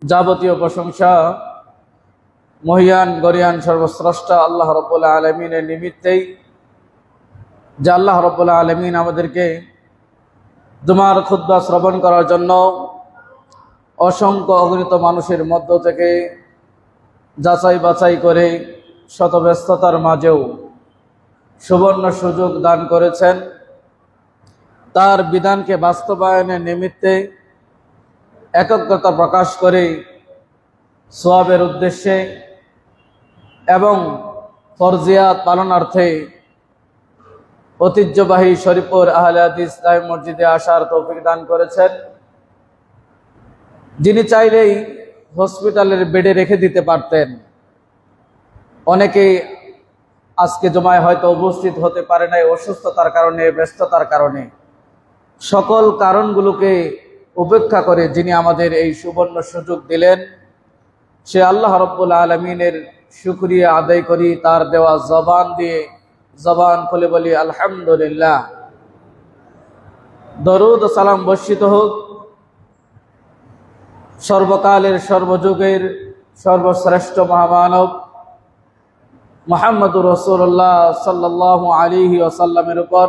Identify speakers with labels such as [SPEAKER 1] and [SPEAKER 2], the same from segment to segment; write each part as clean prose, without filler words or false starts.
[SPEAKER 1] যাবতীয় প্রশংসা মহিয়ান গরিয়ান সর্বশ্রেষ্ঠ আল্লাহ রাব্বুল আলামিনের নিমিত্তেই, যে আল্লাহ রাব্বুল আলামিন আমাদেরকে জুমার খুতবা শ্রবণ করার জন্য অসংখ্য অগণিত মানুষের মধ্য থেকে যাচাই বাছাই করে শত ব্যস্ততার মাঝেও সুবর্ণ সুযোগ দান করেছেন। তার বিধানকে বাস্তবায়নের নিমিত্তে একগ্রতা প্রকাশ করে সওয়াবের উদ্দেশ্যে এবং ফরজিয়াত পালনার্থে ঐতিহ্যবাহী শরীফপুর আহলে হাদিস ইসলামী মসজিদে আসার তৌফিক দান করেছেন। যিনি চাইলেই হসপিটালের বেডে রেখে দিতে পারতেন। অনেকেই আজকে জমায় হয়তো উপস্থিত হতে পারে নাই অসুস্থতার কারণে, ব্যস্ততার কারণে। সকল কারণগুলোকে উপেক্ষা করে যিনি আমাদের এই সুবর্ণ সুযোগ দিলেন, সে আল্লাহ রাব্বুল আলামিনের শুকরিয়া আদায় করি। তার দেওয়া জবান দিয়ে জবান খুলে বলি আলহামদুলিল্লাহ। দরুদ ও সালাম বর্ষিত হোক সর্বকালের সর্বযুগের সর্বশ্রেষ্ঠ মহামানব মুহাম্মদুর রাসূলুল্লাহ সাল্লাল্লাহু আলাইহি ওয়াসাল্লামের উপর,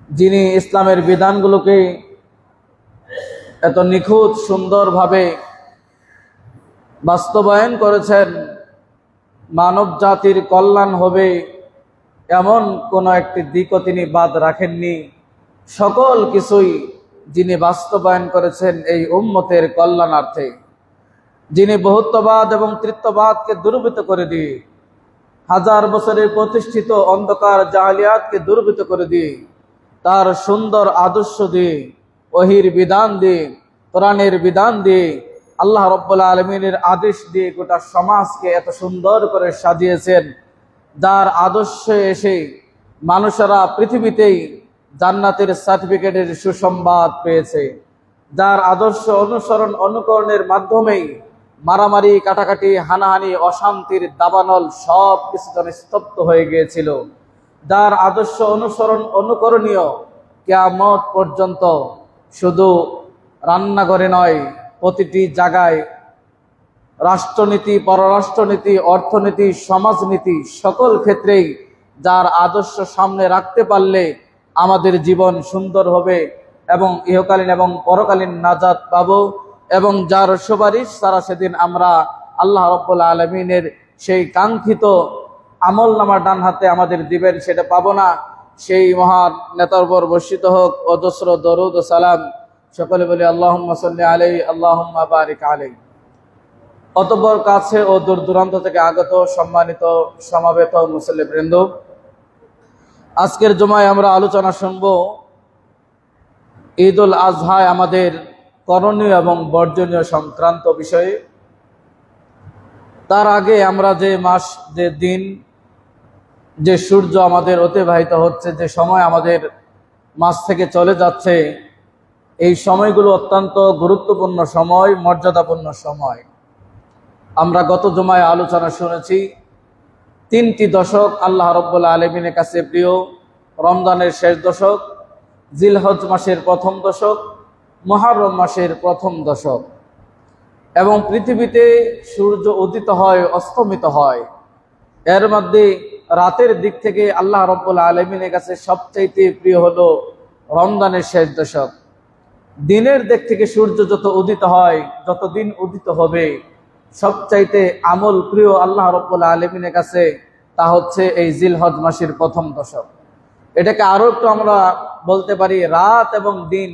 [SPEAKER 1] যিনি ইসলামের বিধানগুলোকে এত নিখুঁত সুন্দরভাবে বাস্তবায়ন করেছেন। মানব জাতির কল্যাণ হবে এমন কোনো একটি দিকও তিনি বাদ রাখেননি। সকল কিছুই যিনি বাস্তবায়ন করেছেন এই উম্মতের কল্যাণার্থে, যিনি বহুত্ববাদ এবং তৃত্ববাদকে দূরীভূত করে দিয়ে, হাজার বছরের প্রতিষ্ঠিত অন্ধকার জাহেলিয়াতকে দূরীভূত করে দিয়ে, তার সুন্দর আদর্শ দিয়ে, ওহীর বিধান দিয়ে, কোরআনের বিধান দিয়ে, আল্লাহ রাব্বুল আলামিনের আদেশ দিয়ে গোটা সমাজকে এত সুন্দর করে সাজিয়েছেন। যার আদর্শে এসে মানুষেরা পৃথিবীতেই জান্নাতের সার্টিফিকেটের সুসংবাদ পেয়েছে। যার আদর্শ অনুসরণ অনুকরণের মাধ্যমেই মারামারি, কাটাকাটি, হানাহানি, অশান্তির দাবানল সব কিছু যেন স্তব্ধ হয়ে গিয়েছিল। যার আদর্শ অনুসরণ অনুকরণীয় কিয়ামত পর্যন্ত, শুধু রান্নাঘরে নয়, প্রতিটি জায়গায় রাষ্ট্রনীতি, পররাষ্ট্রনীতি, অর্থনীতি, সমাজনীতি সকল ক্ষেত্রেই যার আদর্শ সামনে রাখতে পারলে আমাদের জীবন সুন্দর হবে এবং ইহকালীন এবং পরকালীন নাজাত পাব। এবং যার সুপারিশ ছাড়া সেদিন আমরা আল্লাহ রাব্বুল আলামিনের সেই কাঙ্ক্ষিত আমলনামা ডান হাতে আমাদের দিবেন, সেটা পাবো না। সেই মহান নেতার উপর বর্ষিত হোক অজস্র দরুদ ও সালাম। সকলে বলি আল্লাহুম্মা সাল্লি আলাইহি আল্লাহুম্মা বারিক আলাইহি। অতঃপর কাছে ও দূর দূরান্ত থেকে আগত সম্মানিত সমাবেত মুসল্লিবৃন্দ, আজকের জুমায় আমরা আলোচনা শুনব ঈদ উল আজহায় আমাদের করণীয় এবং বর্জনীয় সংক্রান্ত বিষয়ে। তার আগে আমরা যে মাস, যে দিন, যে সূর্য আমাদের অতিবাহিত হচ্ছে, যে সময় আমাদের মাস থেকে চলে যাচ্ছে, এই সময়গুলো অত্যন্ত গুরুত্বপূর্ণ সময়, মর্যাদাপূর্ণ সময়। আমরা গত জুমায় আলোচনা শুনেছি 3টি দশক আল্লাহ রাব্বুল আলামিনের কাছে প্রিয়। রমজানের শেষ দশক, জিলহজ মাসের প্রথম দশক, মুহররম মাসের প্রথম দশক। এবং পৃথিবীতে সূর্য উদিত হয়, অস্তমিত হয়। এর মধ্যে রাতের দিক থেকে আল্লাহ রাব্বুল আলামিনের কাছে সবচাইতে প্রিয় হলো রমজানের শেষ দশক। দিনের দিক থেকে সূর্য যত উদিত হয়, যত দিন উদিত হবে, সবচাইতে আমল প্রিয় আল্লাহ রাব্বুল আলামিনের কাছে তা হচ্ছে এই জিলহজ মাসের প্রথম দশক। এটাকে আরো একটু আমরা বলতে পারি, রাত এবং দিন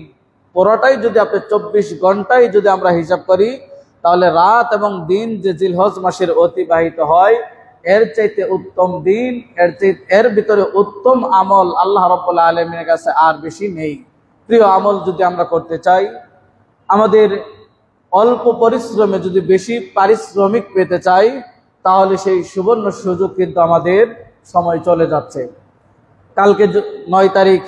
[SPEAKER 1] পুরোটাই যদি আপনি 24 ঘন্টায় যদি আমরা হিসাব করি, তাহলে রাত এবং দিন যে জিলহজ মাসের অতিবাহিত হয়, এর চাইতে উত্তম দিন, এর ভিতরে উত্তম আমল আল্লাহ রাব্বুল আলামিনের কাছে আর বেশি নেই। প্রিয় আমল যদি আমরা করতে চাই, আমাদের অল্প পরিশ্রমে যদি বেশি পারিশ্রমিক পেতে চাই, তাহলে সেই সুবর্ণ সুযোগ কিন্তু আমাদের সময় চলে যাচ্ছে। কালকে 9 তারিখ,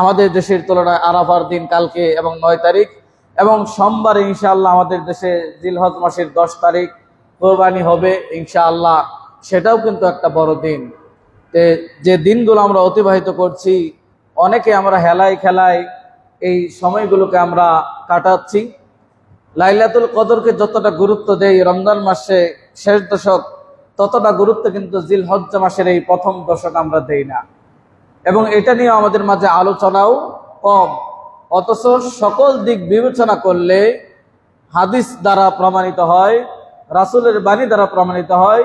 [SPEAKER 1] আমাদের দেশের তুলনায় আরাফার দিন কালকে এবং 9 তারিখ, এবং সোমবারে ইনশাআল্লাহ আমাদের দেশে জিলহজ মাসের 10 তারিখ কোরবানি হবে ইনশাআল্লাহ। সেটাও কিন্তু একটা বড় দিন। যে দিনগুলো আমরা অতিবাহিত করছি, অনেকে আমরা হেলায় খেলায় এই সময়গুলোকে আমরা কাটাচ্ছি। লাইলাতুল কদরকে যতটা গুরুত্ব দেই রমজান মাসে শেষ দশক, ততটা গুরুত্ব কিন্তু জিলহজ্জা মাসের এই প্রথম দশক আমরা দেই না, এবং এটা নিয়ে আমাদের মাঝে আলোচনাও কম। অথচ সকল দিক বিবেচনা করলে হাদিস দ্বারা প্রমাণিত হয়, রাসূলের বাণী দ্বারা প্রমাণিত হয়,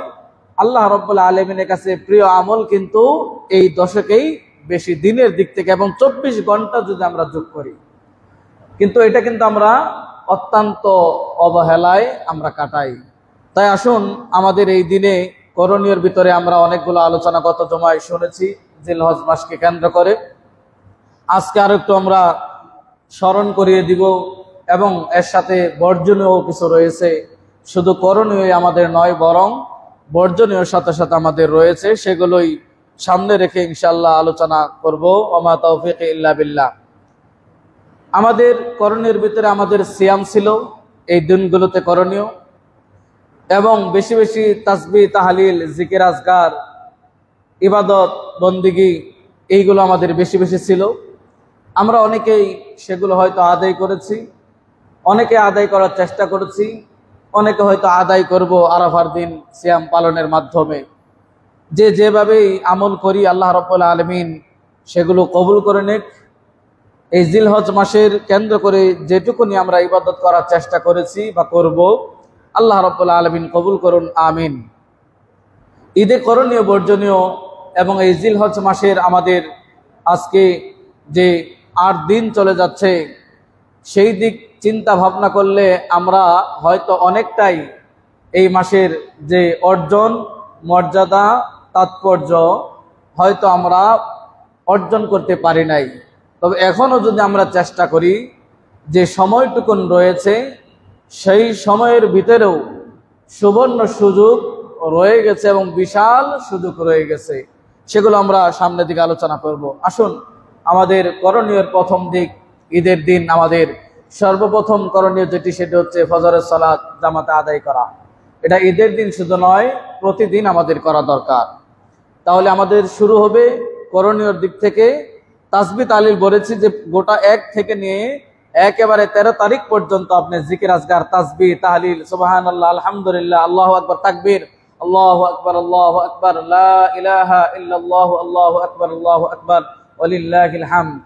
[SPEAKER 1] আল্লাহ রাব্বুল আলামিনের কাছে প্রিয় আমল কিন্তু এই দশকেই বেশি দিনের দিক থেকে, এবং 24 ঘন্টা যদি আমরা যোগ করি। কিন্তু এটা কিন্তু আমরা অত্যন্ত অবহেলায় আমরা কাটাই। তাই আসুন আমাদের এই দিনে করণীয়র ভিতরে আমরা অনেকগুলো আলোচনা গত জমায় শুনেছি জিলহজ মাসকে কেন্দ্র করে। আজকে আরো একটু আমরা স্মরণ করিয়ে দিব, এবং এর সাথে বর্জনীয় কিছু রয়েছে। শুধু করণীয় আমাদের নয়, বরং বর্জনীয় সাথে সাথে আমাদের রয়েছে, সেগুলোই সামনে রেখে ইনশাআল্লাহ আলোচনা করব। ওমা তাওফীক ইল্লা বিল্লাহ। আমাদের করণীয়ের ভিতরে আমাদের সিয়াম ছিল, এই দিনগুলোতে করণীয়, এবং বেশি বেশি তাসবিহ, তাহলিল, জিকির, আজকার, ইবাদত, বন্দিগি এইগুলো আমাদের বেশি বেশি ছিল। আমরা অনেকেই সেগুলো হয়তো আদায় করেছি, অনেকে আদায় করার চেষ্টা করেছি, অনেকে হয়তো আদায় করব আরাফার দিন সিয়াম পালনের মাধ্যমে। যে যেভাবেই আমল করি আল্লাহ রাব্বুল আলামিন সেগুলো কবুল করে নেক। এই জিলহজ মাসের কেন্দ্র করে যেটুকুনি আমরা ইবাদত করার চেষ্টা করেছি বা করব, আল্লাহ রাব্বুল আলামিন কবুল করুন, আমিন। ঈদে করণীয়, বর্জনীয়, এবং এই জিলহজ মাসের আমাদের আজকে যে 8 দিন চলে যাচ্ছে, সেই দিক চিন্তা ভাবনা করলে আমরা হয়তো অনেকটাই এই মাসের যে অর্জন, মর্যাদা, তাৎপর্য হয়তো আমরা অর্জন করতে পারি নাই। তবে এখনও যদি আমরা চেষ্টা করি, যে সময়টুকুন রয়েছে সেই সময়ের ভিতরেও সুবর্ণ সুযোগ রয়ে গেছে এবং বিশাল সুযোগ রয়ে গেছে, সেগুলো আমরা সামনের দিকে আলোচনা করব। আসুন আমাদের করণীয়ের প্রথম দিক, ঈদের দিন আমাদের সর্বপ্রথম করণীয় যেটি, সেটি হচ্ছে ফজরের সালাত জামাতে আদায় করা। এটা ঈদের দিন শুধু নয়, প্রতিদিন আমাদের করা দরকার। তাহলে আমাদের শুরু হবে করণীয়র দিক থেকে। তাসবিহ তাহলিল বলেছি যে গোটা 1 থেকে নিয়ে একেবারে 13 তারিখ পর্যন্ত আপনি জিকির, আজকার, তাসবিহ, তাহলিল, সুবহানাল্লাহ, আলহামদুলিল্লাহ, আল্লাহু আকবার, তাকবীর, আল্লাহু আকবার, আল্লাহু আকবার, লা ইলাহা ইল্লাল্লাহু, আল্লাহু আকবার, আল্লাহু আকবার, ওয়ালিল্লাহিল হামদ,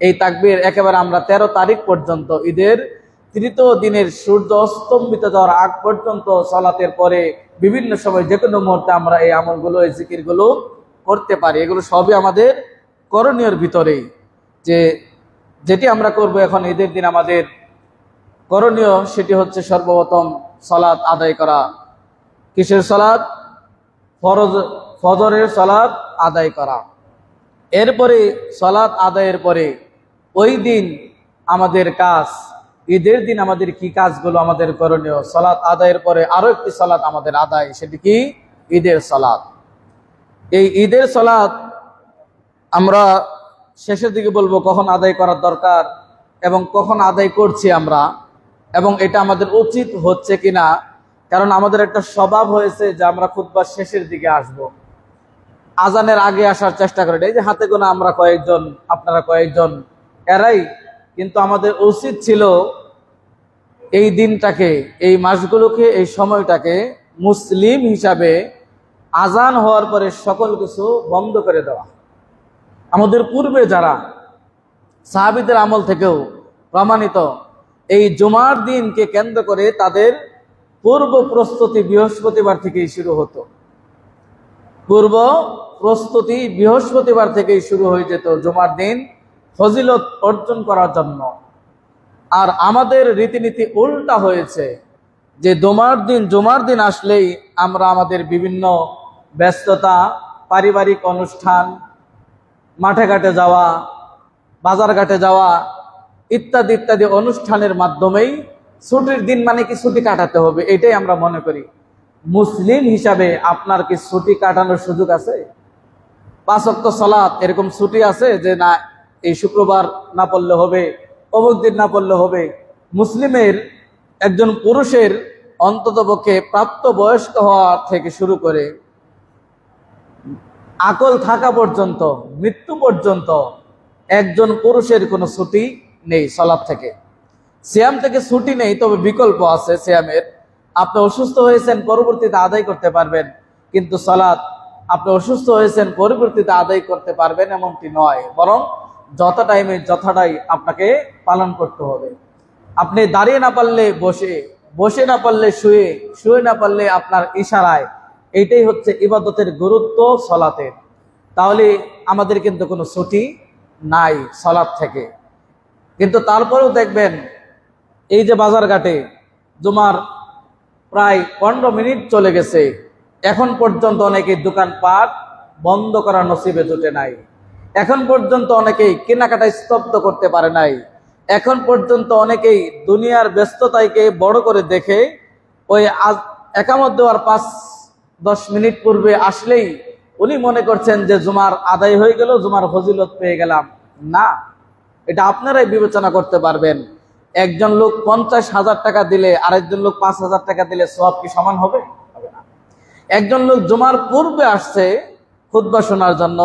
[SPEAKER 1] এই তাকবীর একেবারে আমরা 13 তারিখ পর্যন্ত, ঈদের তৃতীয় দিনের সূর্য অস্তমিত যাওয়ার আগ পর্যন্ত, সালাতের পরে বিভিন্ন সময় যে কোনো মুহূর্তে আমরা এই আমলগুলো, এই জিকিরগুলো করতে পারি। এগুলো সবই আমাদের করণীয়র ভিতরেই। যেটি আমরা করব এখন ঈদের দিন আমাদের করণীয়, সেটি হচ্ছে সর্বপ্রথম সালাত আদায় করা। কিসের সালাত? ফজরের সালাত আদায় করা। এরপরে সালাত আদায়ের পরে ওই দিন আমাদের কাজ, ঈদের দিন আমাদের কি কাজগুলো আমাদের করণীয়? সালাত আদায়ের পরে আরো একটি সালাত আমাদের আদায়, সেটি কি? ঈদের সালাত। এই ঈদের সালাত আমরা শেষের দিকে বলবো কখন আদায় করার দরকার এবং কখন আদায় করছি আমরা, এবং এটা আমাদের উচিত হচ্ছে কিনা। কারণ আমাদের একটা স্বভাব হয়েছে যে আমরা খুতবার শেষের দিকে আসব, আজানের আগে আসার চেষ্টা করি। এই যে হাতে গোনা আমরা কয়েকজন, আপনারা কয়েকজন, এরাই। কিন্তু আমাদের উচিত ছিল এই দিনটাকে, এই মাসগুলোকে, এই সময়টাকে মুসলিম হিসাবে আজান হওয়ার পরে সকল কিছু বন্ধ করে দেওয়া। আমাদের পূর্বে যারা সাহাবীদের আমল থেকেও প্রমাণিত, এই জুমার দিনকে কেন্দ্র করে তাদের পূর্ব প্রস্তুতি বৃহস্পতিবার থেকেই শুরু হতো। পূর্ব প্রস্তুতি বৃহস্পতিবার থেকেই শুরু হয়ে যেত জুমার দিন ফজিলত অর্জন করার জন্য। আর আমাদের রীতিনীতি উল্টা হয়েছে, যে জুমার দিন আসলেই আমরা আমাদের বিভিন্ন ব্যস্ততা, পারিবারিক অনুষ্ঠান, মাঠে ঘাটে যাওয়া, বাজার ঘাটে যাওয়া ইত্যাদি ইত্যাদি অনুষ্ঠানের মাধ্যমেই ছুটির দিন মানে কি ছুটি কাটাতে হবে, এটাই আমরা মনে করি। মুসলিম হিসাবে আপনার কি ছুটি কাটানোর সুযোগ আছে? 5 ওয়াক্ত সালাত এরকম ছুটি আছে যে না এই শুক্রবার না পড়লে হবে, অমুক দিন না পড়লে হবে? মুসলিমের একজন পুরুষের অন্ততপক্ষে প্রাপ্ত বয়স্ক হওয়া থেকে শুরু করে আকল থাকা পর্যন্ত, মৃত্যু পর্যন্ত একজন পুরুষের কোনো ছুটি নেই সালাত থেকে। সিয়াম থেকে ছুটি নেই, তবে বিকল্প আছে সিয়ামের। আপনি অসুস্থ হয়েছেন, পরবর্তীতে আদায় করতে পারবেন, কিন্তু সালাত আপনি অসুস্থ হয়েছেন পরবর্তীতে আদায় করতে পারবেন এমনটি নয়, বরং যত টাইমে যথাটাই আপনাকে পালন করতে হবে। আপনি দাঁড়িয়ে না পারলে বসে, বসে না পারলে শুয়ে, শুয়ে না পারলে আপনার ইশারায়, এইটাই হচ্ছে ইবাদতের গুরুত্ব সালাতের। তাহলে আমাদের কিন্তু কোনো ছুটি নাই সালাত থেকে। কিন্তু তারপরেও দেখবেন এই যে বাজারঘাটে জুমার প্রায় 15 মিনিট চলে গেছে, এখন পর্যন্ত অনেকেই দোকানপাট বন্ধ করার নসিবে জুটে নাই, এখন পর্যন্ত অনেকেই কেনাকাটা স্তব্ধ করতে পারে নাই, এখন পর্যন্ত অনেকেই দুনিয়ার ব্যস্ততাকে বড় করে দেখে ওই একামত দেওয়ার 5-10 মিনিট পূর্বে আসলেই উনি মনে করছেন যে জুমার আদায় হয়ে গেল, জুমার ফজিলত পেয়ে গেলাম। না, এটা আপনারাই বিবেচনা করতে পারবেন। একজন লোক 50,000 টাকা দিলে আরেকজন লোক 5,000 টাকা দিলে সওয়াব কি সমান হবে? হবে না। একজন লোক জুমার পূর্বে আসছে খুতবা শোনার জন্য,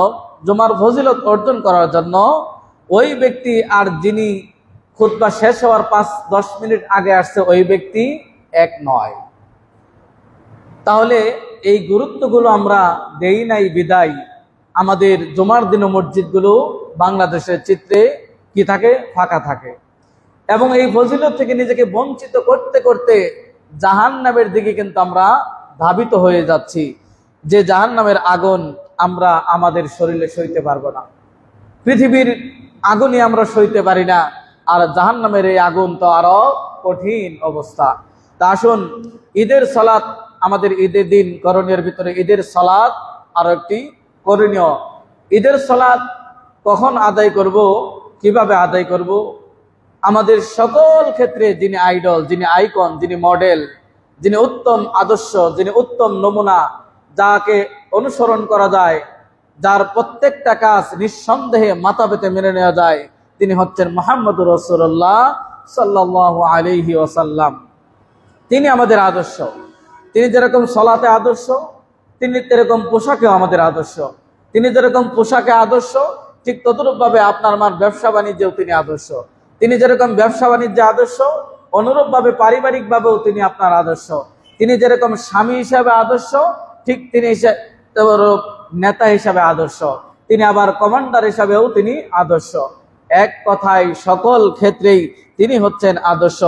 [SPEAKER 1] জুমার ফজিলত অর্জন করার জন্য, ওই ব্যক্তি আর যিনি খুতবা শেষ হওয়ার 5-10 মিনিট আগে আসছে ওই ব্যক্তি এক নয়। তাহলে এই গুরুত্বগুলো আমরা দেই নাই বিদায় আমাদের জুমার দিন মসজিদগুলো বাংলাদেশের চিত্রে কি থাকে? ফাঁকা থাকে। এবং এই ফজিলত থেকে নিজেকে বঞ্চিত করতে করতে জাহান্নামের দিকে কিন্তু আমরা ধাবিত হয়ে যাচ্ছি, যে জাহান্নামের আগুন আমরা আমাদের শরীরে সইতে পারবো না। পৃথিবীর আগুনই আমরা সইতে পারি না, আর জাহান্নামের এই আগুন তো আরো কঠিন অবস্থা। তা আসুন, ঈদের সালাত আমাদের ঈদের দিন করণীয়ের ভিতরে ঈদের সালাত আরো একটি করণীয়। ঈদের সালাত কখন আদায় করব, কিভাবে আদায় করব? আমাদের সকল ক্ষেত্রে যিনি আইডল, যিনি আইকন, যিনি মডেল, যিনি উত্তম আদর্শ, যিনি উত্তম নমুনা, যাকে অনুসরণ করা যায়, যার প্রত্যেকটা কাজ নিঃসন্দেহে মাথা পেতে মেনে নেওয়া যায়, তিনি হচ্ছেন মুহাম্মদুর রাসূলুল্লাহ সাল্লাল্লাহু আলাইহি ওয়াসাল্লাম। তিনি আমাদের আদর্শ। তিনি যেরকম সালাতে আদর্শ, তিনি তেরকম পোশাকেও আমাদের আদর্শ। তিনি যেরকম পোশাকে আদর্শ, ঠিক ততরূপভাবে আপনার আমার ব্যবসা বাণিজ্যেও তিনি আদর্শ। তিনি যেরকম ব্যবসা বাণিজ্যে আদর্শ, অনুরূপভাবে পারিবারিকভাবেও তিনি আপনার আদর্শ। তিনি যেরকম স্বামী হিসাবে আদর্শ, ঠিক তিনি নেতা হিসাবে আদর্শ। তিনি আবার কমান্ডার হিসাবেও তিনি আদর্শ। এক কথায় সকল ক্ষেত্রেই তিনি হচ্ছেন আদর্শ।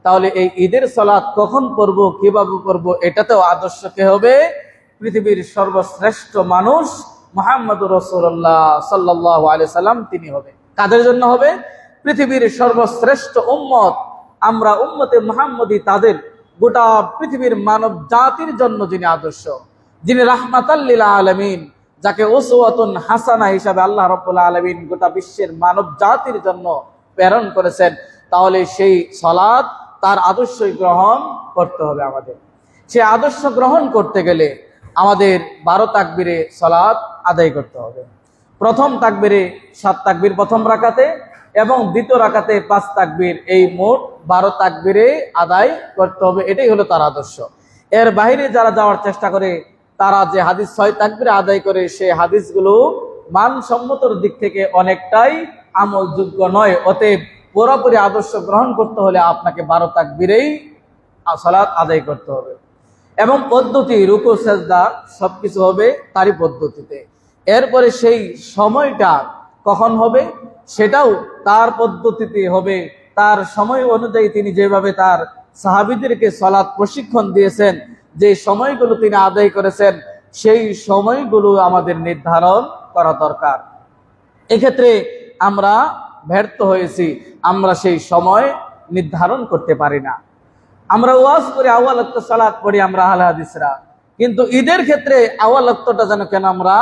[SPEAKER 1] তাহলে এই ঈদের সালাত কখন পড়বো, কিভাবে পড়বো, এটাতেও আদর্শ কে হবে? পৃথিবীর সর্বশ্রেষ্ঠ মানুষ মুহাম্মদুর রাসূলুল্লাহ সাল্লাল্লাহু আলাইহি সাল্লাম তিনি হবে। কাদের জন্য হবে? পৃথিবীর সর্বশ্রেষ্ঠ উম্মত, আমরা উম্মতে মুহাম্মদী, তাদের গোটা পৃথিবীর মানব জাতির জন্য যিনি আদর্শ, যিনি রাহমাতাল লিল আলামিন, যাকে উসওয়াতুন হাসানা হিসাবে আল্লাহ রাব্বুল আলামিন গোটা বিশ্বের মানব জাতির জন্য প্রেরণ করেছেন। তাহলে সেই সালাত, তার আদর্শই গ্রহণ করতে হবে আমাদের। সেই আদর্শ গ্রহণ করতে গেলে আমাদের 12 তাকবীরে সালাত আদায় করতে হবে। প্রথম তাকবীরে 7 তাকবীর প্রথম রাকাতে, এবং দ্বিতীয় রাকাতে 5 তাকবীর, এই মোট 12 তাকবীরে আদায় করতে হবে। এটাই হলো তার আদর্শ। এর বাইরে যারা যাওয়ার চেষ্টা করে, তারা যে হাদিস 6 তাকবীরে আদায় করে, সেই হাদিসগুলো মানসম্মতর দিক থেকে অনেকটাই আমলযোগ্য নয়। অতএব পুরোপুরি আদর্শ গ্রহণ করতে হলে আপনাকে 12 তাকবীরেই সালাত আদায় করতে হবে। এবং পদ্ধতি, রুকু সেজদা সবকিছু হবে তারই পদ্ধতিতে। এরপরে সেই সময়টা কখন হবে সেটাও তার পদ্ধতিতে হবে, তার সময় অনুযায়ী তিনি যেভাবে তার সাহাবীদেরকে সালাত প্রশিক্ষণ দিয়েছেন, যে সময়গুলো তিনি আদায় করেছেন, সেই সময়গুলো আমাদের নির্ধারণ করা দরকার। এক্ষেত্রে আমরা ব্যর্থ হয়েছি, আমরা সেই সময় নির্ধারণ করতে পারি না। আমরা ওয়াজ করে আউয়াল ওয়াক্ত সালাত পড়ি আমরা আহলে হাদিসরা, কিন্তু ঈদের ক্ষেত্রে আউয়াল ওয়াক্তটা যেন কেন আমরা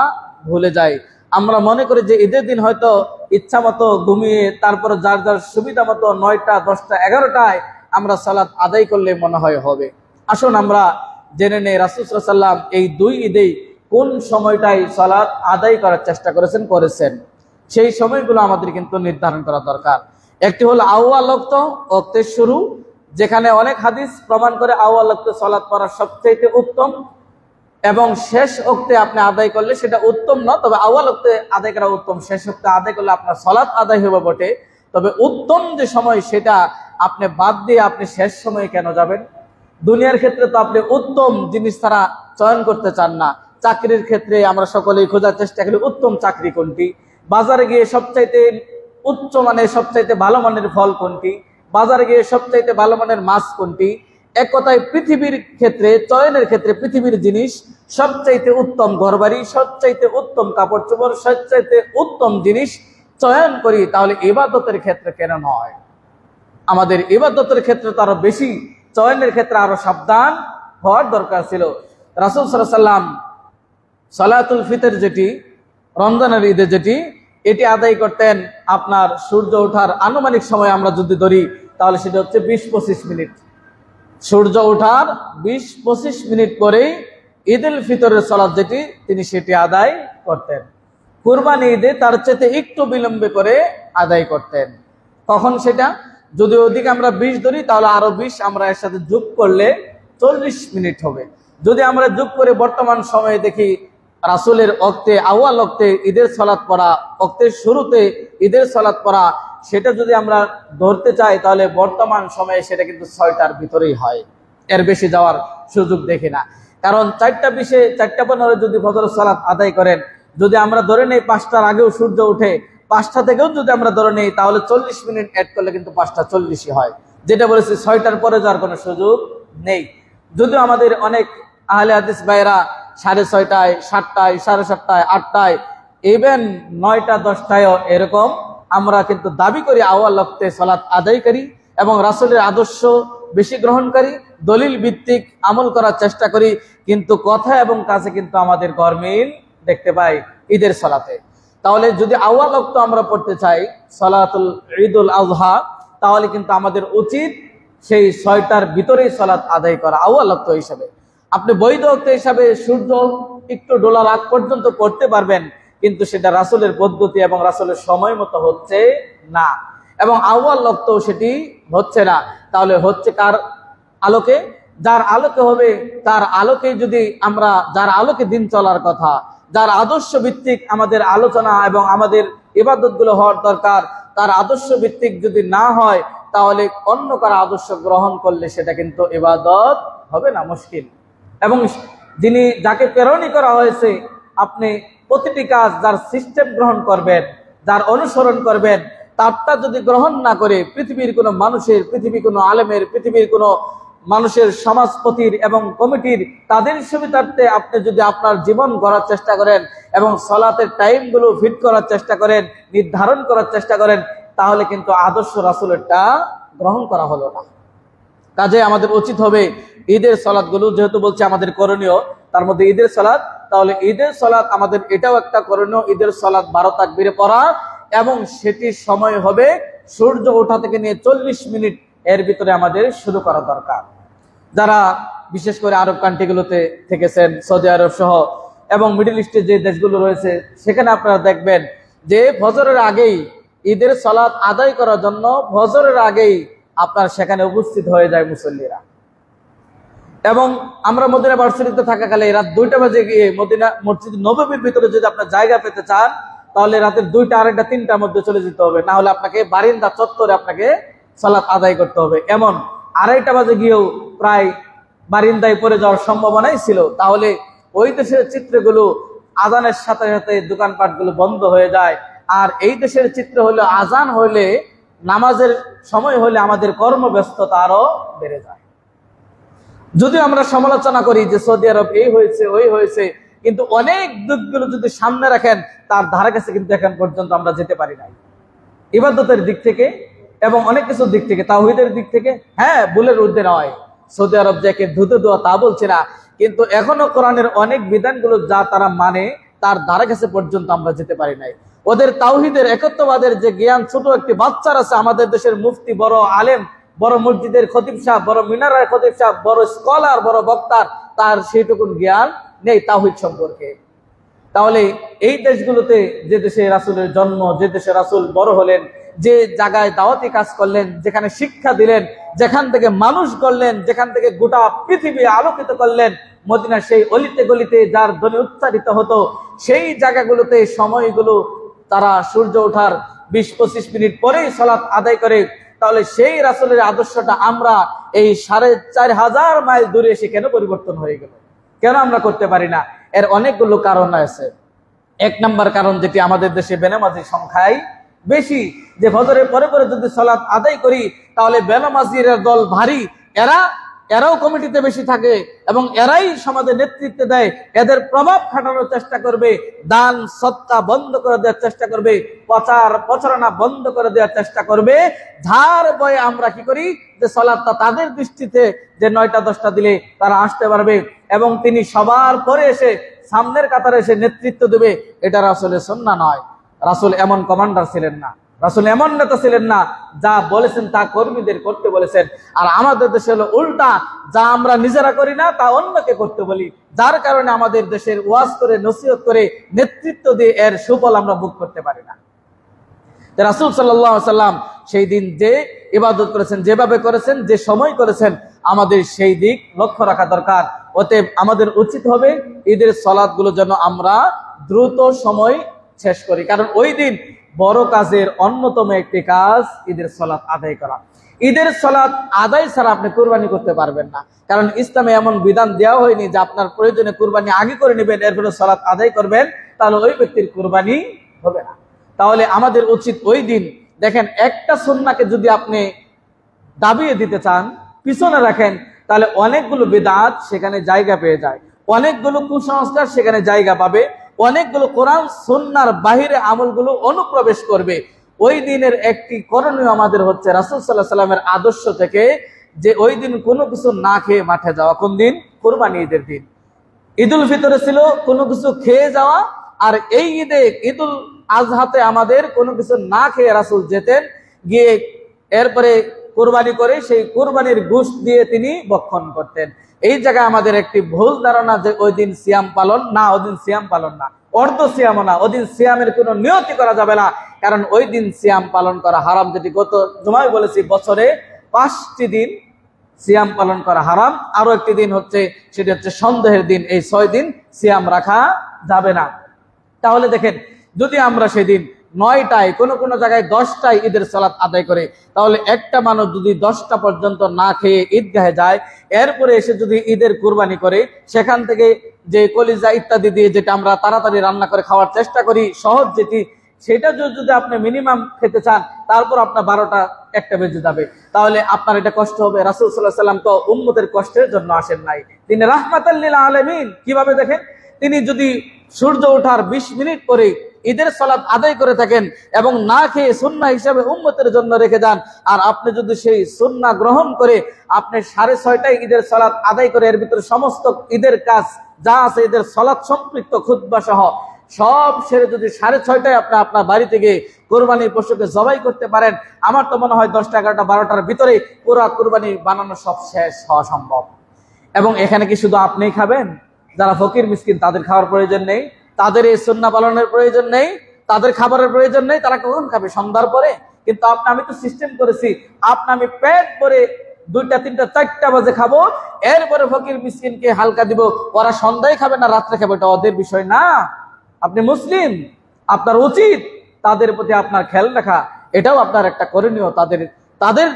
[SPEAKER 1] ভুলে যাই। আমরা মনে করি যে ঈদের দিন হয়তো ইচ্ছা মতো ঘুমিয়ে তারপরে যার যার সুবিধা মতো 9টা, 10টা, 11টায় আমরা সালাত আদায় করলে মনে হয় হবে। আসুন আমরা জেনে নেই রাসূল সাল্লাল্লাহু আলাইহি ওয়াসাল্লাম এই 2 ঈদেই কোন সময়টায় সালাত আদায় করার চেষ্টা করেছেন। সেই সময়গুলো আমাদের কিন্তু নির্ধারণ করা দরকার। একটি হলো আউয়াল ওয়াক্ত, ওয়াক্তের শুরু, যেখানে অনেক হাদিস প্রমাণ করে আউয়াল ওয়াক্তে সালাত পড়া সবচেয়ে উত্তম, এবং শেষ ওক্তে আপনি আদায় করলে সেটা উত্তম না, তবে আউয়াল ওক্তে আদায় করা উত্তম। শেষ ওক্তে আদায় করলে আপনার সালাত আদায় হবে বটে, তবে উত্তম যে সময় সেটা আপনি বাদ দিয়ে আপনি শেষ সময়ে কেন যাবেন? দুনিয়ার ক্ষেত্রে তো আপনি উত্তম জিনিস ছাড়া চয়ন করতে চান না। চাকরির ক্ষেত্রে আমরা সকলেই খোঁজার চেষ্টা করি উত্তম চাকরি কোনটি, বাজারে গিয়ে সবচাইতে উচ্চ মানের সবচাইতে ভালো মানের ফল কোনটি, বাজারে গিয়ে সবচাইতে ভালো মানের মাছ কোনটি। এক কথায় পৃথিবীর ক্ষেত্রে চয়নের ক্ষেত্রে পৃথিবীর জিনিস সবচাইতে উত্তম ঘরবাড়ি, সবচাইতে উত্তম কাপড় চোপড়, সবচাইতে উত্তম জিনিস চয়ন করি, তাহলে ইবাদতের ক্ষেত্রে কেন নয়? আমাদের ইবাদতের ক্ষেত্রে তো আরো বেশি, চয়নের ক্ষেত্রে আরো সাবধান হওয়ার দরকার ছিল। রাসূল সাল্লাল্লাহু আলাইহি ওয়াসাল্লাম সালাতুল ফিতর যেটি রমজানের ঈদে যেটি এটি আদায় করতেন আপনার সূর্য ওঠার আনুমানিক সময় আমরা যদি ধরি তাহলে সেটা হচ্ছে 20-25 মিনিট। সূর্য ওঠার 20-25 মিনিট পরেই ঈদুল ফিতরের সালাত যেটি তিনি সেটি আদায় করতেন। কুরবানি ঈদে তার চেয়ে একটু বিলম্বে করে আদায় করতেন। তখন সেটা যদি ওদিকে আমরা 20 ধরি তাহলে আরো 20 আমরা এর সাথে যোগ করলে 40 মিনিট হবে। যদি আমরা যোগ করে বর্তমান সময়ে দেখি রাসূলের ওক্তে আউয়াল ওক্তে ঈদের সালাত পড়া, ওক্তের শুরুতে ঈদের সালাত পড়া, সেটা যদি আমরা ধরতে চাই তাহলে বর্তমান সময়ে সেটা কিন্তু 6টার ভিতরেই হয়, এর বেশি যাওয়ার সুযোগ দেখি না। কারণ 4টা 20 4টা 15 যদি ফজরের সালাত আদায় করেন, যদি আমরা ধরে নেই 5টার আগেও সূর্য ওঠে, 5টা থেকেও যদি আমরা ধরে নেই তাহলে 40 মিনিট অ্যাড করলে কিন্তু 5টা 40ই হয়। যেটা বলেছি 6টার পরে যাওয়ার কোনো সুযোগ নেই। যদিও আমাদের অনেক আহলে হাদিস ভাইরা 6:30টায়, 7টায়, 7:30টায়, 8টায়, ইভেন 9টা 10টায়ও এরকম আমরা কিন্তু দাবি করি আউয়াল ওয়াক্তে সালাত আদায় করি এবং রাসূলের আদর্শ বেশি গ্রহণকারী, দলিল ভিত্তিক আমল করার চেষ্টা করি, কিন্তু কথা এবং কাজে কিন্তু আমাদের গরমিল দেখতে পাই ঈদের সালাতে। তাহলে যদি আউয়াল ওয়াক্ত আমরা পড়তে চাই সালাতুল ঈদুল আযহা, তাহলে কিন্তু আমাদের উচিত সেই 6টার ভিতরেই সালাত আদায় করা আউয়াল ওয়াক্ত হিসাবে। আপনি বৈধ ওয়াক্ত হিসাবে সূর্য একটু ডোলার আগ পর্যন্ত পড়তে পারবেন, কিন্তু সেটা রাসূলের পদ্ধতি এবং রাসূলের সময় মতো হচ্ছে না, এবং আউয়াল ওয়াক্ত সেটি হচ্ছে না। তাহলে হচ্ছে কার আলোকে? যার আলোকে হবে তার আলোকে যদি আমরা, যার আলোকে দিন চলার কথা, যার আদর্শ ভিত্তিক আমাদের আলোচনা এবং আমাদের ইবাদতগুলো হওয়ার দরকার, তার আদর্শ ভিত্তিক যদি না হয় তাহলে অন্য কারো আদর্শ গ্রহণ করলে সেটা কিন্তু ইবাদত হবে না, মুশকিল। এবং যিনি যাকে প্রেরণই করা হয়েছে, আপনি প্রতিটি কাজ যার সিস্টেম গ্রহণ করবেন, যার অনুসরণ করবেন, তারটা যদি গ্রহণ না করে পৃথিবীর কোনো মানুষের, পৃথিবীর কোনো আলেমের, পৃথিবীর কোনো মানুষের, সমাজপতির এবং কমিটির তাদের সুবিধার্থে আপনি যদি আপনার জীবন গড়ার চেষ্টা করেন এবং সালাতের টাইমগুলো ফিট করার চেষ্টা করেন, নির্ধারণ করার চেষ্টা করেন, তাহলে কিন্তু আদর্শ রাসূলেরটা গ্রহণ করা হলো না। কাজে আমাদের উচিত হবে ঈদের সালাতগুলো, যেহেতু বলছে আমাদের করণীয় তার মধ্যে ঈদের সালাত, তাহলে ঈদের সালাত আমাদের এটাও একটা করণীয়, ঈদের সালাত 12 তাকবীরে পড়া, এবং সেটির সময় হবে সূর্য ওঠা থেকে নিয়ে 40 মিনিট, এর ভিতরে আমাদের শুরু করা দরকার। যারা বিশেষ করে আরব কান্ট্রিগুলোতে থেকেছেন, সৌদি আরব সহ এবং মিডল ইস্টের যে দেশগুলো রয়েছে, সেখানে আপনারা দেখবেন যে ফজরের আগেই ঈদের সালাত আদায় করার জন্য ফজরের আগেই আপনার সেখানে উপস্থিত হয়ে যায় মুসল্লিরা। এবং আমরা মদিনা ভার্সিটিতে থাকাকালে রাত 2টা বাজে গিয়ে মদিনা মসজিদ নববীর ভিতরে যদি আপনার জায়গা পেতে চান, তাহলে রাতের 2টা, 2:30, 3টার মধ্যে চলে যেতে হবে, না হলে আপনাকে বারিন্দা চত্বরে আপনাকে সালাত আদায় করতে হবে। এমন 2:30 বাজে গিয়েও প্রায় বারিন্দায় পড়ে যাওয়ার সম্ভাবনাই ছিল। তাহলে ওই দেশের চিত্রগুলো আজানের সাথে সাথে দোকানপাটগুলো বন্ধ হয়ে যায়, আর এই দেশের চিত্র হলো আজান হলে, নামাজের সময় হলে আমাদের কর্মব্যস্ততা আরো বেড়ে যায়। যদিও আমরা সমালোচনা করি যে সৌদি আরব এই হয়েছে ওই হয়েছে, কিন্তু অনেক দিকগুলো যদি সামনে রাখেন তার ধারে কাছে কিন্তু এখন পর্যন্ত আমরা যেতে পারি নাই, ইবাদতের দিক থেকে এবং অনেক কিছুর দিক থেকে, তাওহীদের দিক থেকে। হ্যাঁ, ভুলের ঊর্ধ্বে নয়, সৌদি আরব যাকে ধুতে দেওয়া তা বলছে না, কিন্তু এখনো কোরআনের অনেক বিধানগুলো যা তারা মানে তার ধারে কাছে পর্যন্ত আমরা যেতে পারি নাই। ওদের তাওহীদের, একত্ববাদের যে জ্ঞান ছোট একটি বাচ্চার আছে, আমাদের দেশের মুফতি, বড় আলেম, বড় মসজিদের খতিব সাহেব, বড় মিনারের খতিব সাহেব, বড় স্কলার, বড় বক্তার, তার সেইটুকুন জ্ঞান নেই তাওহীদ সম্পর্কে। তাহলে এই দেশগুলোতে যে দেশে রাসূলের জন্ম, যে দেশে রাসূল বড় হলেন, যে জায়গায় দাওয়াতি কাজ করলেন, যেখানে শিক্ষা দিলেন, যেখান থেকে মানুষ করলেন, যেখান থেকে গোটা পৃথিবী আলোকিত করলেন, মদিনার সেই অলিতে গলিতে যার ধ্বনি উচ্চারিত হতো, সেই জায়গাগুলোতে সময়গুলো তারা সূর্য ওঠার 20-25 মিনিট পরেই সালাত আদায় করে। তাহলে সেই রাসূলের আদর্শটা আমরা এই 4500 মাইল দূরে এসে কেন পরিবর্তন হয়ে গেল? কেন আমরা করতে পারি না? এর অনেকগুলো কারণ আছে। এক নাম্বার কারণ, যেটি আমাদের দেশে বেনামাজির সংখ্যায় বেশি, যে ফজরের পরে পরে যদি সালাত আদায় করি তাহলে বেনামাজির দল ভারী, এরাও কমিটিতে বেশি থাকে এবং এরাই সমাজে নেতৃত্ব দেয়। এদের প্রভাব খাটানোর চেষ্টা করবে, দান সদকা বন্ধ করে দেওয়ার চেষ্টা করবে, প্রচারণা বন্ধ করে দেওয়ার চেষ্টা করবে। যার ভয়ে আমরা কি করি, যে সালাতটা তাদের দৃষ্টিতে যে 9টা 10টা দিলে তারা আসতে পারবে এবং তিনি সবার পরে এসে সামনের কাতারে এসে নেতৃত্ব দেবে। এটা রাসূলের সুন্নাহ নয়। রাসূল এমন কমান্ডার ছিলেন না, রাসূল এমন নেতা ছিলেন না। যা বলেছেন তা কর্মীদের করতে বলেছেন। আর আমাদের দেশে হলো উল্টা, যা আমরা নিজেরা করি না তা অন্যকে করতে বলি, যার কারণে আমাদের দেশের ওয়াজ করে নসিহত করে নেতৃত্ব দিয়ে এর সুফল আমরা ভোগ করতে পারি না। রাসূল সাল্লাল্লাহু আলাইহি ওয়াসাল্লাম সেই দিন যে ইবাদত করেছেন, যেভাবে করেছেন, যে সময় করেছেন, আমাদের সেই দিক লক্ষ্য রাখা দরকার। অতএব আমাদের উচিত হবে ঈদের সালাতগুলো যেন আমরা দ্রুত সময় শেষ করি, কারণ ওই দিন বড় কাজের অন্যতম একটি কাজ ঈদের সালাত আদায় করা। ঈদের সালাত আদায় ছাড়া আপনি কুরবানি করতে পারবেন না, কারণ ইসলামে এমন বিধান দেওয়া হয়নি যে আপনার প্রয়োজনে কুরবানি আগে করে নেবেন এরপরে সালাত আদায় করবেন, তাহলে ওই ব্যক্তির কুরবানি হবে না। তাহলে আমাদের উচিত ওই দিন, দেখেন, একটা সুন্নাহকে যদি আপনি দাবিয়ে দিতে চান, পিছনে রাখেন, তাহলে অনেকগুলো বিদআত সেখানে জায়গা পেয়ে যায়, অনেকগুলো কুসংস্কার সেখানে জায়গা পাবে, অনেকগুলো কোরআন সুন্নাহর বাহিরে আমলগুলো অনুপ্রবেশ করবে। ওই দিনের একটি করণীয় আমাদের হচ্ছে রাসূল সাল্লাল্লাহু আলাইহি ওয়াসাল্লামের আদর্শ থেকে, যে ওই দিন কোনো কিছু না খেয়ে মাঠে যাওয়া। কোন দিন? কুরবানি ঈদের দিন। ঈদুল ফিতরে ছিল কোনো কিছু খেয়ে যাওয়া, আর এই ঈদে ঈদুল আজহাতে আমাদের কোনো কিছু না খেয়ে রাসূল যেতেন, গিয়ে এরপরে কুরবানি করে সেই কুরবানির গোশত দিয়ে তিনি ভক্ষণ করতেন। এই জায়গায় আমাদের একটি ভুল ধারণা যে ওই দিন সিয়াম পালন না, ওই দিন সিয়াম পালন না, অর্ধ সিয়ামও না, ওই দিন সিয়ামের কোনো নিয়তি করা যাবে না, কারণ ওই দিন সিয়াম পালন করা হারাম। যেটি গত জুমায় বলেছি, বছরে 5টি দিন সিয়াম পালন করা হারাম। আরো একটি দিন হচ্ছে, সেটি হচ্ছে সন্দেহের দিন। এই 6 দিন সিয়াম রাখা যাবে না। তাহলে দেখেন, যদি আমরা সেদিন 9টায়, কোন জায়গায় 10টায় ঈদের সালাত আদায় করে, তাহলে একটা মানুষ যদি 10টা পর্যন্ত না খেয়ে ঈদগাহে যায়, এরপরে এসে যদি ঈদের কুরবানি করে, সেখান থেকে যে কলিজা ইত্যাদি দিয়ে যেটা আমরা তাড়াতাড়ি রান্না করে খাওয়ার চেষ্টা করি, সহজ যেটি, সেটা যদি আপনি মিনিমাম খেতে চান, তারপর আপনার 12টা 1টা বেজে যাবে, তাহলে আপনার এটা কষ্ট হবে। রাসূল সাল্লাল্লাহু আলাইহি ওয়াসাল্লাম তো উম্মতের কষ্টের জন্য আসেন নাই, তিনি রাহমাতাল লিল আলামিন। কিভাবে দেখেন, তিনি যদি সূর্য ওঠার 20 মিনিট পরে ঈদের সালাত আদায় করে থাকেন এবং না খেয়ে সুন্নাহ হিসাবে উম্মতের জন্য রেখে যান, আর আপনি যদি সেই সুন্নাহ গ্রহণ করে আপনি 6:30টায় ঈদের সালাত আদায় করে এর ভিতরে সমস্ত ঈদের কাজ যা আছে, ঈদের সালাত সম্পৃক্ত খুতবা সহ সব সেরে যদি 6:30টায় আপনি আপনার বাড়িতে গিয়ে কোরবানির পশুকে জবাই করতে পারেন, আমার তো মনে হয় 10টা 11টা 12টার ভিতরে পুরো কোরবানি বানানো সব শেষ হওয়া সম্ভব। এবং এখানে কি শুধু আপনিই খাবেন? যারা ফকির মিসকিন তাদের খাওয়ার প্রয়োজন নেই, তাদের এই সুন্নাহ পালনের প্রয়োজন নেই, তাদের খাবারের প্রয়োজন নেই, তারা কখন খাবে? সন্ধ্যার পরে। কিন্তু আমি তো সিস্টেম করেছি, আমি পেট ভরে 2টা 3টা 4টা বাজে খাবো, এরপরে ফকির মিসকিনকে হালকা দিব। ওরা সন্ধ্যায় খাবে না রাত্রে খাবে, এটা ওদের বিষয় না। আপনি মুসলিম, আপনার উচিত তাদের প্রতি আপনার খেয়াল রাখা, এটাও আপনার একটা করণীয়। তাদের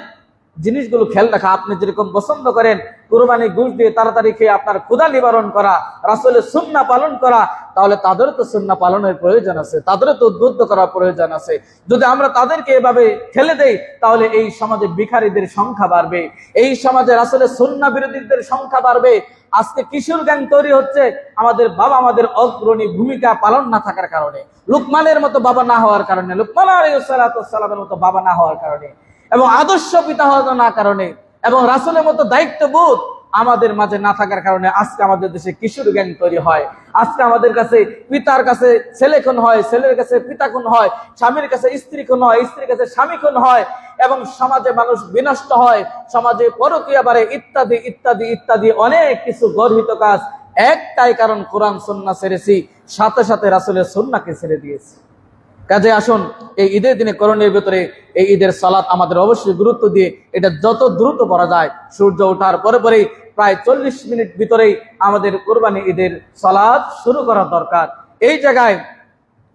[SPEAKER 1] জিনিসগুলো খেয়াল রাখা। আপনি যেরকম পছন্দ করেন কুরবানি গোশত দিয়ে তাড়াতাড়ি খেয়ে আপনার ক্ষুধা নিবারণ করা, রাসূলের সুন্নাহ পালন করা, তাহলে তাদেরও তো সুন্নাহ পালনের প্রয়োজন আছে, তাদেরও তো উদ্বুদ্ধ করার প্রয়োজন আছে। যদি আমরা তাদেরকে এভাবে ঠেলে দেই, তাহলে এই সমাজে ভিখারীদের সংখ্যা বাড়বে, এই সমাজে রাসূলের সুন্নাহ বিরোধীদের সংখ্যা বাড়বে। আজকে কিশোর গ্যাং তৈরি হচ্ছে আমাদের আমাদের অগ্রণী ভূমিকা পালন না থাকার কারণে, লুকমানের মতো বাবা না হওয়ার কারণে, লুকমান আলাইহিস সালামের মতো বাবা না হওয়ার কারণে, এবং আদর্শ পিতা হওয়ার না কারণে, এবং রাসূলের মতো দায়িত্ববোধ আমাদের মাঝে না থাকার কারণে আজকে আমাদের দেশে কিশোর গ্যাং তৈরি হয়। আজকে আমাদের কাছে পিতার কাছে ছেলে খুন হয়, ছেলের কাছে পিতা খুন হয়, স্বামীর কাছে স্ত্রী খুন হয়, স্ত্রীর কাছে স্বামী খুন হয়, এবং সমাজে মানুষ বিনষ্ট হয়, সমাজে পরকীয়া বাড়ে, ইত্যাদি ইত্যাদি ইত্যাদি অনেক কিছু গর্হিত কাজ। একটাই কারণ, কোরআন সুন্নাহ ছেড়েছি, সাথে সাথে রাসূলের সুন্নাহকে ছেড়ে দিয়েছি। কাজে আসুন, এই ঈদের দিনে করণের ভিতরে এই ঈদের সালাত আমাদের অবশ্যই গুরুত্ব দিয়ে এটা যত দ্রুত পড়া যায়, সূর্য ওঠার পরে পরেই প্রায় 40 মিনিট ভিতরেই আমাদের কুরবানি ঈদের সালাত শুরু করা দরকার। এই জায়গায়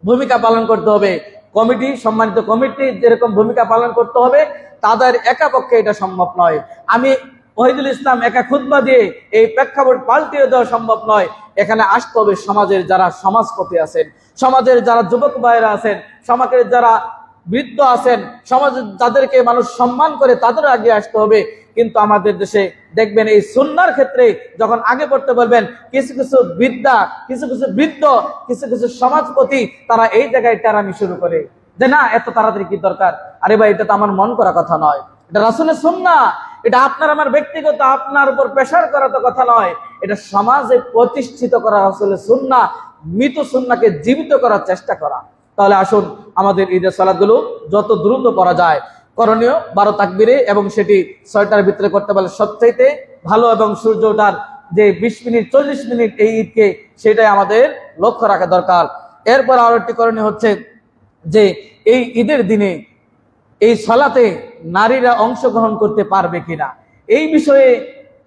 [SPEAKER 1] ভূমিকা পালন করতে হবে কমিটি, সম্মানিত কমিটি যেরকম ভূমিকা পালন করতে হবে, তাদের একা পক্ষে এটা সম্ভব নয়। আমি ওহিদুল ইসলাম একা খুতবা দিয়ে এই প্রেক্ষাপট পাল্টিয়ে দেওয়া সম্ভব নয়। এখানে আসতে হবে সমাজের যারা সমাজপতি আছেন, সমাজের যারা যুবক ভাইরা আছেন, সমাজের যারা বৃদ্ধ আছেন, সমাজের যাদেরকে মানুষ সম্মান করে তাদের আগে আসতে হবে। কিন্তু আমাদের দেশে দেখবেন এই সুন্নাহর ক্ষেত্রে যখন আগে পড়তে বলবেন, কিছু কিছু বিদ্যা, কিছু কিছু বৃদ্ধ, কিছু কিছু সমাজপতি তারা এই জায়গায় টেরামি শুরু করে যে না এত তাড়াতাড়ি কি দরকার। আরে ভাই, এটা তো আমার মন করা কথা নয়, এটা রাসূলের সুন্নাহ, এটা আপনার আমার ব্যক্তিগত আপনার উপর প্রেশার করা তো কথা নয়, এটা সমাজে প্রতিষ্ঠিত করা রাসূলের সুন্নাহ, মৃত সুন্নাহকে জীবিত করার চেষ্টা করা। তাহলে আসুন আমাদের ঈদের সালাতগুলো যত দ্রুত করা যায় করণীয় 12 তাকবীরে, এবং সেটি 6টার ভিতরে করতে পারলে সবচাইতে ভালো, এবং সূর্য ওঠার যে 20 মিনিট 40 মিনিট এই ঈদকে, সেটাই আমাদের লক্ষ্য রাখা দরকার। এরপর আরো একটি করণীয় হচ্ছে যে এই ঈদের দিনে এই সালাতে নারীরা অংশগ্রহণ করতে পারবে কিনা, এই বিষয়ে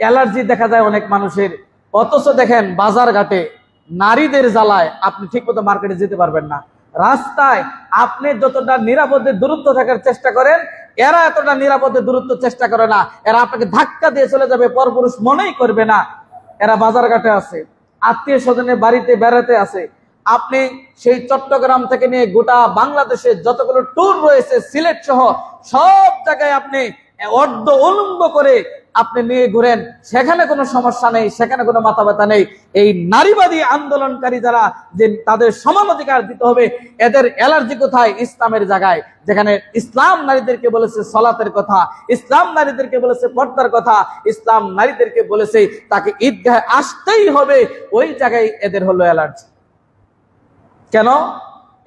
[SPEAKER 1] অ্যালার্জি দেখা যায় অনেক মানুষের। অথচ দেখেন বাজার ঘাটে নারীদের জ্বালায় আপনি ঠিকমতো মার্কেটে যেতে পারবেন না। রাস্তায় আপনি যতটা নিরাপদে দূরত্ব থাকার চেষ্টা করেন, এরা এতটা নিরাপদে দূরত্ব চেষ্টা করে না। এরা আপনাকে ধাক্কা দিয়ে চলে যাবে, পরপুরুষ মনেই করবে না। এরা বাজার ঘাটে আছে, আত্মীয় স্বজনের বাড়িতে বেড়াতে আছে। আপনি সেই চট্টগ্রাম থেকে নিয়ে গোটা বাংলাদেশে যতগুলো ট্যুর রয়েছে, সিলেট সহ সব জায়গায় আপনি অর্ধ উলম্ব করে আপনি নিয়ে ঘুরেন, সেখানে কোনো সমস্যা নেই, সেখানে কোনো মাথা ব্যথা নেই। এই নারীবাদী আন্দোলনকারী যারা, যে তাদের সমান অধিকার দিতে হবে, এদের অ্যালার্জি কোথায়? ইসলামের জায়গায়, যেখানে ইসলাম নারীদেরকে বলেছে সলাতের কথা, ইসলাম নারীদেরকে বলেছে পর্দার কথা, ইসলাম নারীদেরকে বলেছে তাকে ঈদগাহে আসতেই হবে, ওই জায়গায় এদের হলো অ্যালার্জি। কেন?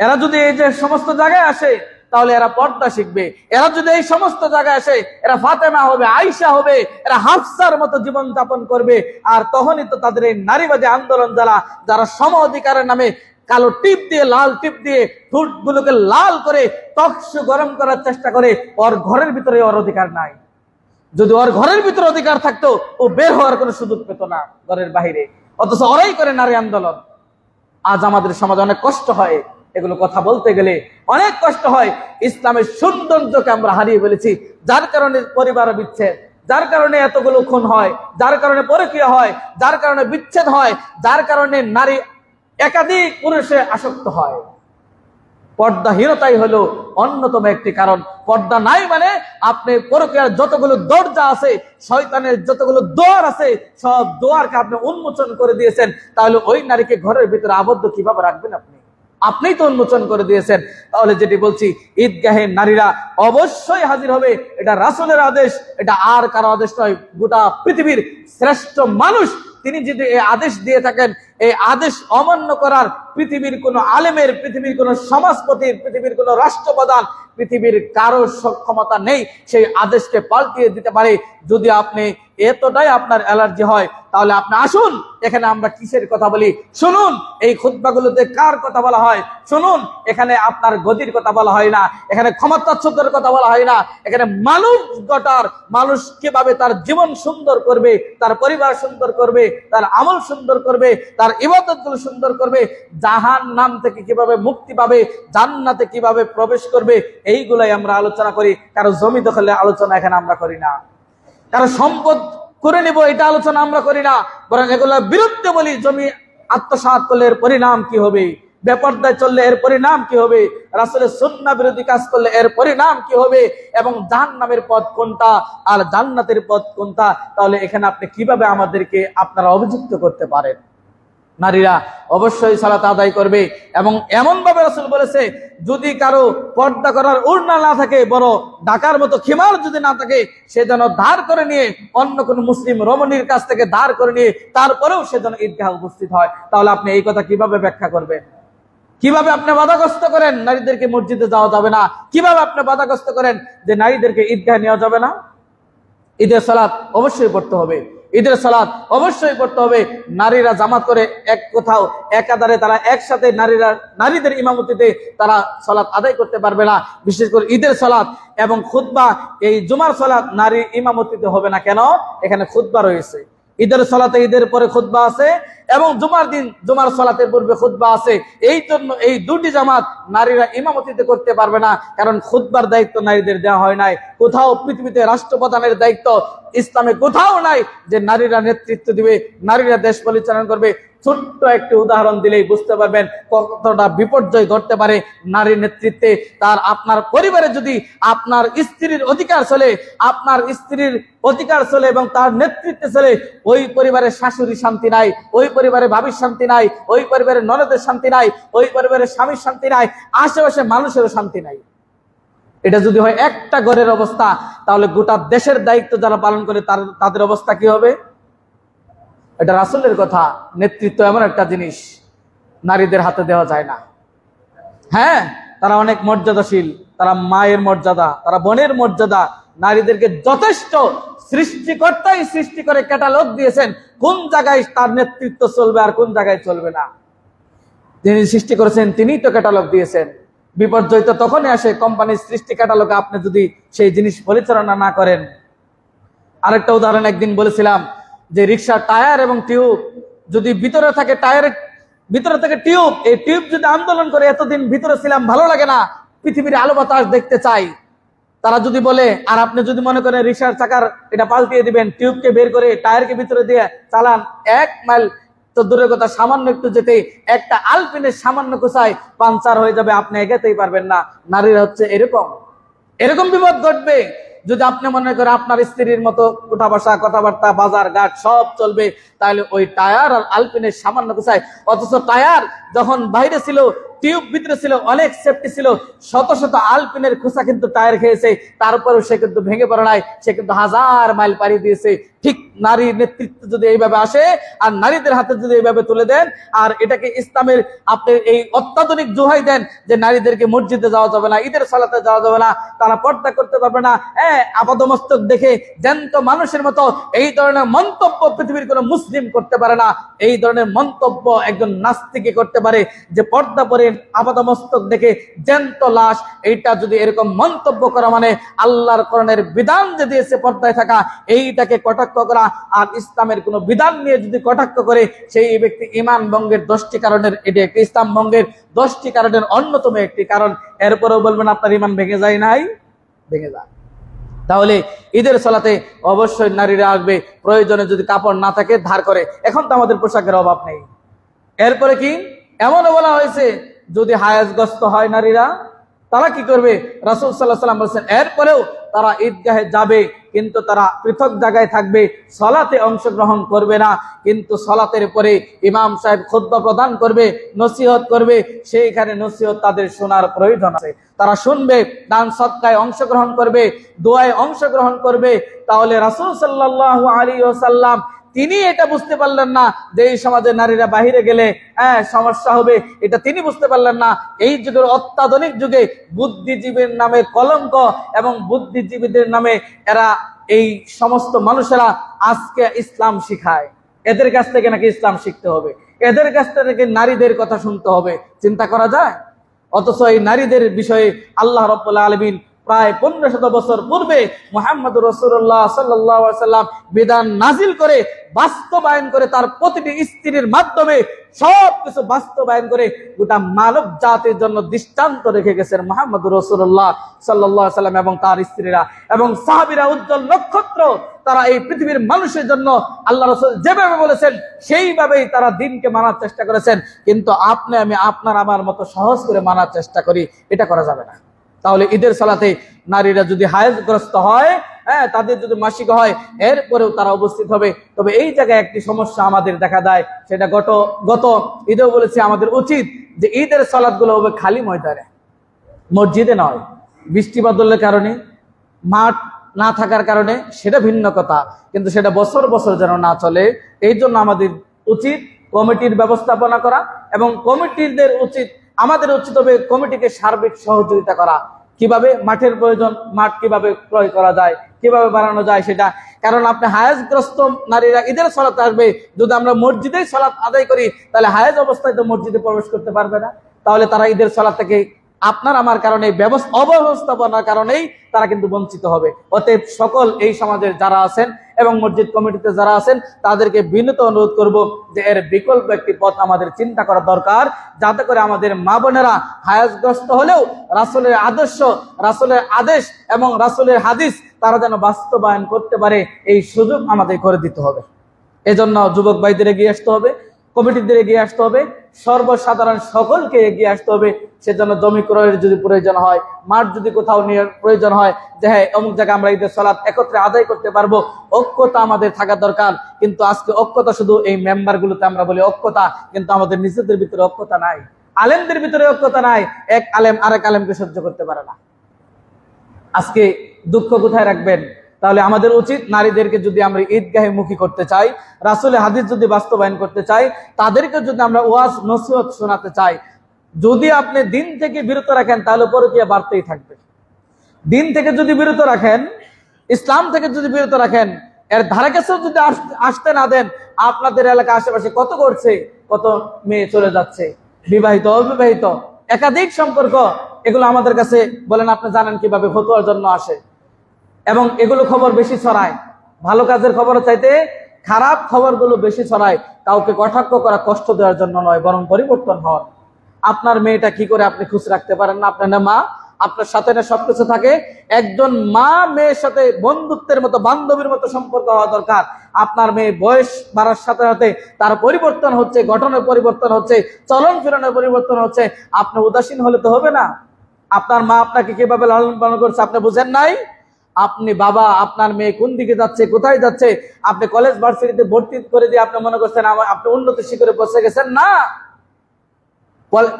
[SPEAKER 1] এরা যদি এই যে সমস্ত জায়গায় আসে তাহলে এরা পর্দা শিখবে। এরা যদি এই সমস্ত জায়গায় আসে, এরা ফাতেমা হবে, আয়েশা হবে, এরা হাফসার মতো জীবন যাপন করবে। আর তখনই তো তাদের এই নারীবাদী আন্দোলন যারা সম অধিকারের নামে কালো টিপ দিয়ে, লাল টিপ দিয়ে ঠোঁটগুলোকে লাল করে টকশু গরম করার চেষ্টা করে, ওর ঘরের ভিতরে ওর অধিকার নাই। যদি ওর ঘরের ভিতরে অধিকার থাকতো, ও বের হওয়ার কোনো সুযোগ পেত না ঘরের বাহিরে। অথচ ওরাই করে নারী আন্দোলন। আজ আমাদের সমাজে অনেক কষ্ট হয়, এগুলো কথা বলতে গেলে অনেক কষ্ট হয়। ইসলামের সৌন্দর্যকে আমরা হারিয়ে ফেলেছি, যার কারণে পরিবার বিচ্ছেদ, যার কারণে এতগুলো খুন হয়, যার কারণে পরকীয়া হয়, যার কারণে বিচ্ছেদ হয়, যার কারণে নারী একাধিক পুরুষে আসক্ত হয়। পর্দাহীনতাই হলো অন্যতম একটি কারণ। পর্দা নাই মানে আপনি পরকীয়ার যতগুলো দরজা আছে, শয়তানের যতগুলো দোয়ার আছে, সব দোয়ারকে আপনি উন্মোচন করে দিয়েছেন। তাহলে ওই নারীকে ঘরের ভিতরে আবদ্ধ কিভাবে রাখবেন? আপনিই তো উন্মোচন করে দিয়েছেন। তাহলে যেটি বলছি, ঈদগাহে নারীরা অবশ্যই হাজির হবে, এটা রাসূলের আদেশ, এটা আর কারো আদেশ নয়। গোটা পৃথিবীর শ্রেষ্ঠ মানুষ তিনি যদি এই আদেশ দিয়ে থাকেন, এই আদেশ অমান্য করার পৃথিবীর কোন আলেমের, পৃথিবীর কোন সমাজপতির, পৃথিবীর কোন রাষ্ট্রপ্রধান, পৃথিবীর কারো সক্ষমতা নেই সেই আদেশকে পাল্টিয়ে দিতে পারে। যদি আপনি এতটাই আপনার অ্যালার্জি হয়, তাহলে আপনি আসুন, এখানে আমরা কিসের কথা বলি শুনুন। এই খুতবাগুলোতে কার কথা বলা হয় শুনুন। এখানে আপনার গদির কথা বলা হয় না, এখানে ক্ষমতাচ্ছুতের কথা বলা হয় না, এখানে মানুষ গটার, মানুষ কিভাবে তার জীবন সুন্দর করবে, তার পরিবার সুন্দর করবে, তার আমল সুন্দর করবে, তার ইবাদতগুলো সুন্দর করবে, জাহান্নাম থেকে কিভাবে মুক্তি পাবে, জান্নাতে কিভাবে প্রবেশ করবে, এইগুলাই আমরা আলোচনা করি। কারো জমি দখলের আলোচনা এখানে আমরা করি না, কারো সম্পদ করে নিব এটা আলোচনা আমরা করি না, বরং এগুলোর বিরুদ্ধে বলি। জমি আত্মসাৎ করলে এর পরিণাম কি হবে, বেপরদায় চললে এর পরিণাম কি হবে, রাসূলের সুন্নাহ বিরোধী কাজ করলে এর পরিণাম কি হবে, এবং জাহান্নামের পথ কোনটা আর জান্নাতের পথ কোনটা। তাহলে এখানে আপনি কিভাবে আমাদেরকে আপনারা অভিযুক্ত করতে পারেন? নারীরা অবশ্যই সালাত আদায় করবে, এবং এমন ভাবে রাসূল বলেছে, যদি কারো পর্দা করার ওড়না না থাকে, বড় ঢাকার মতো খিমার যদি না থাকে, সে যেন ধার করে নিয়ে অন্য কোন মুসলিম রমণীর কাছ থেকে ধার করে নিয়ে তারপরেও সে যেন ঈদগাহে উপস্থিত হয়। তাহলে আপনি এই কথা কিভাবে ব্যাখ্যা করবেন? কিভাবে আপনি বাধাগ্রস্ত করেন নারীদেরকে মসজিদে যাওয়া যাবে না? কিভাবে আপনি বাধাগ্রস্ত করেন যে নারীদেরকে ঈদগাহে নেওয়া যাবে না? ঈদের সালাত অবশ্যই পড়তে হবে, ঈদের সালাত অবশ্যই পড়তে হবে। নারীরা জামাত করে এক কোথাও একাধারে তারা একসাথে নারীদের ইমামতিতে তারা সালাত আদায় করতে পারবে না। বিশেষ করে ঈদের সালাত এবং খুতবা, এই জুমার সালাত নারী ইমামতিতে হবে না। কেন? এখানে খুতবা রয়েছে। ঈদের সালাতে ঈদের পরে খুতবা আছে, এবং জুমার দিন জুমার সালাতের পূর্বে খুতবা আছে। এই জন্য এই দুটি জামাত নারীরা ইমামতিতে করতে পারবে না, কারণ খুতবার দায়িত্ব নারীদের দেওয়া হয় নাই। কোথাও পৃথিবীতে রাষ্ট্রপ্রধানের দায়িত্ব ইসলামে কোথাও নাই যে নারীরা নেতৃত্ব দিবে, নারীরা দেশ পরিচালনা করবে। ছোট্ট একটি উদাহরণ দিলেই বুঝতে পারবেন কতটা বিপর্যয় ঘটতে পারে নারীর নেতৃত্বে। তার আপনার পরিবারে যদি আপনার স্ত্রীর অধিকার চলে, আপনার স্ত্রীর অধিকার চলে এবং তার নেতৃত্বে চলে, ওই পরিবারের শাশুড়ি শান্তি নাই, ওই পরিবারে ভাবির শান্তি নাই, ওই পরিবারের ননদের শান্তি নাই, ওই পরিবারের স্বামীর শান্তি নাই, আশেপাশে মানুষেরও শান্তি নাই। এটা যদি হয় একটা ঘরের অবস্থা, তাহলে গোটা দেশের দায়িত্ব যারা পালন করে তাদের অবস্থা কি হবে? এটা রাসূলের কথা। নেতৃত্ব এমন একটা জিনিস নারীদের হাতে দেওয়া যায় না। হ্যাঁ, তারা অনেক মর্যাদাশীল, তারা মায়ের মর্যাদা, তারা বোনের মর্যাদা। নারীদেরকে যথেষ্ট সৃষ্টিকর্তাই সৃষ্টি করে ক্যাটালগ দিয়েছেন কোন জায়গায় তার নেতৃত্ব চলবে আর কোন জায়গায় চলবে না। যিনি সৃষ্টি করেছেন তিনিই তো ক্যাটালগ দিয়েছেন। বিপর্যয় তো তখনই আসে কোম্পানির সৃষ্টি ক্যাটালগে আপনি যদি সেই জিনিস পরিচালনা না করেন। আরেকটা উদাহরণ একদিন বলেছিলাম যে রিক্সার টায়ার এবং টিউব যদি ভিতরে থাকে, টায়ারের ভিতরে থেকে টিউব, এই টিউব যদি আন্দোলন করে এতদিন ভিতরে ছিলাম ভালো লাগে না, পৃথিবীর আলো বাতাস দেখতে চাই, তারা যদি বলে, আর আপনি যদি মনে করেন রিক্সার চাকার এটা পাল্টিয়ে দিবেন, টিউবকে বের করে টায়ারকে ভিতরে দিয়ে চালান, 1 মাইল তো দূরের কথা, সামান্য একটু যেতে একটা আলপিনের সামান্য কোথায় পাঞ্চার হয়ে যাবে, আপনি এগোতেই পারবেন না। নারীরা হচ্ছে এরকম বিপদ ঘটবে। যদি আপনি মনে করেন আপনার স্ত্রীর মতো উঠা বসা, কথাবার্তা, বাজার ঘাট সব চলবে, তাহলে ওই টায়ার আর আলপিনের সামান্য কোথায়, অথচ টায়ার যখন বাইরে ছিল, টিউব ভিতরে ছিল, অনেক সেফটি ছিল, শত শত আলপিনের খোসা কিন্তু টায়ার খেয়েছে, তারপরেও সে কিন্তু ভেঙে পড়ে নাই, সে কিন্তু 1000 মাইল পাড়ি দিয়েছে। ঠিক নারীর নেতৃত্ব যদি এইভাবে আসে আর নারীদের হাতে যদি এইভাবে তুলে দেন, আর এটাকে ইসলামের আপনি এই অত্যাধুনিক জোহাই দেন যে নারীদেরকে মসজিদে যাওয়া যাবে না, ঈদের সালাতে যাওয়া যাবে না, তারা পর্দা করতে পারবে না, আপাদমস্তক দেখে জ্যান্ত মানুষের মতো, এই ধরনের মন্তব্য পৃথিবীর কোনো মুসলিম করতে পারে না। এই ধরনের মন্তব্য একজন নাস্তিকে করতে পারে যে পর্দা পরে আপাদমস্তক দেখে জ্যান্ত লাশ। এইটা যদি এরকম মন্তব্য করা মানে আল্লাহর কোরআনের বিধান যে দিয়েছে পর্দায় থাকা, এইটাকে কটাক্ষ করা। আর ইসলামের কোন বিধান নিয়ে যদি কটাক্ষ করে, সেই ব্যক্তি ঈমান ভঙ্গের 10টি কারণের, এটি একটি ইসলাম ভঙ্গের 10টি কারণের অন্যতম একটি কারণ। এরপরেও বলবেন আপনার ঈমান ভেঙে যায় নাই? ভেঙে যায়। তাহলে ঈদের সালাতে অবশ্যই নারীরা আসবে, প্রয়োজনে যদি কাপড় না থাকে ধার করে। এখন তো আমাদের পোশাকের অভাব নেই। এরপরে কি এমনও বলা হয়েছে যদি হায়াজগ্রস্ত হয় নারীরা, তারা কি করবে? রাসূল সাল্লাল্লাহু আলাইহি ওয়াসাল্লাম বলেছেন এরপরেও তারা ঈদগাহে যাবে, কিন্তু তারা পৃথক জায়গায় থাকবে, সালাতে অংশগ্রহণ করবে না। কিন্তু সালাতের পরে ইমাম সাহেব খুতবা প্রদান করবে, নসিহত করবে, সেইখানে নসিহত তাদের শোনার প্রয়োজন আছে। তারা শুনবে, দান সদকায় অংশগ্রহণ করবে, দোয়ায় অংশগ্রহণ করবে। তাহলে রাসূল সাল্লাল্লাহু আলাইহি ওয়াসাল্লাম তিনি এটা বুঝতে পারলেন না যে এই সমাজে নারীরা বাহিরে গেলে সমস্যা হবে, এটা তিনি বুঝতে পারলেন না। এই যুগের অত্যাধুনিক যুগে বুদ্ধিজীবীর নামে কলঙ্ক এবং বুদ্ধিজীবীদের নামে এরা এই সমস্ত মানুষেরা আজকে ইসলাম শিখায়। এদের কাছ থেকে নাকি ইসলাম শিখতে হবে, এদের কাছ থেকে নারীদের কথা শুনতে হবে। চিন্তা করা যায়? অথচ এই নারীদের বিষয়ে আল্লাহ রাব্বুল আলামিন প্রায় 1500 বছর পূর্বে মুহাম্মদুর রাসূলুল্লাহ সাল্লাল্লাহু আলাইহি ওয়াসাল্লাম বিধান নাজিল করে বাস্তবায়ন করে, তার প্রতিটি স্ত্রীর মাধ্যমে সবকিছু বাস্তবায়ন করে গোটা মানব জাতির জন্য দৃষ্টান্ত রেখে গেছেন মুহাম্মদুর রাসূলুল্লাহ সাল্লাল্লাহু আলাইহি ওয়াসাল্লাম এবং তার স্ত্রীরা এবং সাহাবীরা। উজ্জ্বল নক্ষত্র, তারা এই পৃথিবীর মানুষের জন্য আল্লাহ রাসূল যেভাবে বলেছেন সেইভাবেই তারা দিনকে মানার চেষ্টা করেছেন। কিন্তু আপনি আমি আপনার আমার মতো সহজ করে মানার চেষ্টা করি, এটা করা যাবে না। তাহলে ঈদের সালাতে নারীরা যদি হায়েজগ্রস্ত হয়, তাদের যদি মাসিক হয়, এরপরেও তারা উপস্থিত হবে। তবে এই জায়গায় একটি সমস্যা আমাদের দেখা দেয়, সেটা গত ঈদেও বলেছি, আমাদের উচিত যে ঈদের সালাতগুলো হবে খালি ময়দানে, মসজিদে নয়। বৃষ্টি বাদলের কারণে, মাঠ না থাকার কারণে সেটা ভিন্ন কথা, কিন্তু সেটা বছর বছর যেন না চলে। এই জন্য আমাদের উচিত কমিটির ব্যবস্থাপনা করা এবং আমাদের উচিত হবে কমিটিকে সার্বিক সহযোগিতা করা। কিভাবে? মাঠের প্রয়োজন, মাঠ কিভাবে ক্রয় করা যায়, কিভাবে বাড়ানো যায় সেটা। কারণ আপনি হায়াজগ্রস্ত নারীরা ঈদের সালাত আসবে, যদি আমরা মসজিদেই সালাত আদায় করি, তাহলে হায়াজ অবস্থায় তো মসজিদে প্রবেশ করতে পারবে না। তাহলে তারা ঈদের সালাত থেকে আপনার আমার কারণে অব্যবস্থাপনার কারণেই তারা কিন্তু বঞ্চিত হবে। অতএব সকল এই সমাজের যারা আছেন এবং মসজিদ কমিটিতে যারা আছেন তাদেরকে বিনীত অনুরোধ করব যে এর বিকল্প একটি পথ আমাদের চিন্তা করা দরকার, যাতে করে আমাদের মা বোনেরা হায়াতগ্রস্ত হলেও রাসূলের আদর্শ, রাসূলের আদেশ এবং রাসূলের হাদিস তারা যেন বাস্তবায়ন করতে পারে, এই সুযোগ আমাদের করে দিতে হবে। এজন্য যুবক ভাইদের এগিয়ে আসতে হবে, কমিটিদের এগিয়ে আসতে হবে, সর্বসাধারণ সকলকে এগিয়ে আসতে হবে। সেজন্য জমি ক্রয়ের যদি প্রয়োজন হয়, মাঠ যদি কোথাও নিয়ে প্রয়োজন হয়, যে হ্যাঁ অমুক জায়গায় আমরা ঈদের সালাত একত্রে আদায় করতে পারবো, ঐক্যতা আমাদের থাকা দরকার। কিন্তু আজকে ঐক্যতা শুধু এই মেম্বারগুলোতে আমরা বলি ঐক্যতা, কিন্তু আমাদের নিজেদের ভিতরে ঐক্যতা নাই, আলেমদের ভিতরে ঐক্যতা নাই। এক আলেম আরেক আলেমকে সহ্য করতে পারে না। আজকে দুঃখ কোথায় রাখবেন? তাহলে আমাদের উচিত নারীদেরকে যদি আমরা ঈদগাহে মুখী করতে চাই, রাসূলের হাদিস যদি বাস্তবায়ন করতে চাই, তাদেরকে যদি আমরা ওয়াজ নসিহত শোনাতে চাই, যদি আপনি দিন থেকে বিরত রাখেন তাহলে পরকীয়া বাড়তেই থাকবে। দিন থেকে যদি বিরত রাখেন, ইসলাম থেকে যদি বিরত রাখেন, এর ধারে কাছেও যদি আসতে না দেন, আপনাদের এলাকা আশেপাশে কত করছে, কত মেয়ে চলে যাচ্ছে, বিবাহিত অবিবাহিত একাধিক সম্পর্ক, এগুলো আমাদের কাছে বলেন আপনি জানেন কিভাবে ফতোয়ার জন্য আসে, এবং এগুলো খবর বেশি ছড়ায়। ভালো কাজের খবর চাইতে খারাপ খবরগুলো বেশি ছড়ায়। কাউকে কটাক্ষ করা, কষ্ট দেওয়ার জন্য নয়, বরং পরিবর্তন হওয়ার। আপনার মেয়েটা কি করে আপনি খুশি রাখতে পারেন না? আপনার না মা, আপনার সাথে না সবকিছু থাকে। একজন মা মেয়ের সাথে বন্ধুত্বের মতো, বান্ধবীর মতো সম্পর্ক হওয়া দরকার। আপনার মেয়ে বয়স বাড়ার সাথে সাথে তার পরিবর্তন হচ্ছে, গঠনের পরিবর্তন হচ্ছে, চলন ফিরনের পরিবর্তন হচ্ছে। আপনি উদাসীন হলে তো হবে না। আপনার মা আপনাকে কিভাবে লালন পালন করছে আপনি বুঝেন নাই? আপনি বাবা, আপনার মেয়ে কোন দিকে যাচ্ছে, কোথায় যাচ্ছে, আপনি কলেজ ভার্সিটিতে ভর্তি করে দিয়ে আপনি মনে করছেন আপনি উন্নত শিখরে পৌঁছে গেছেন। না,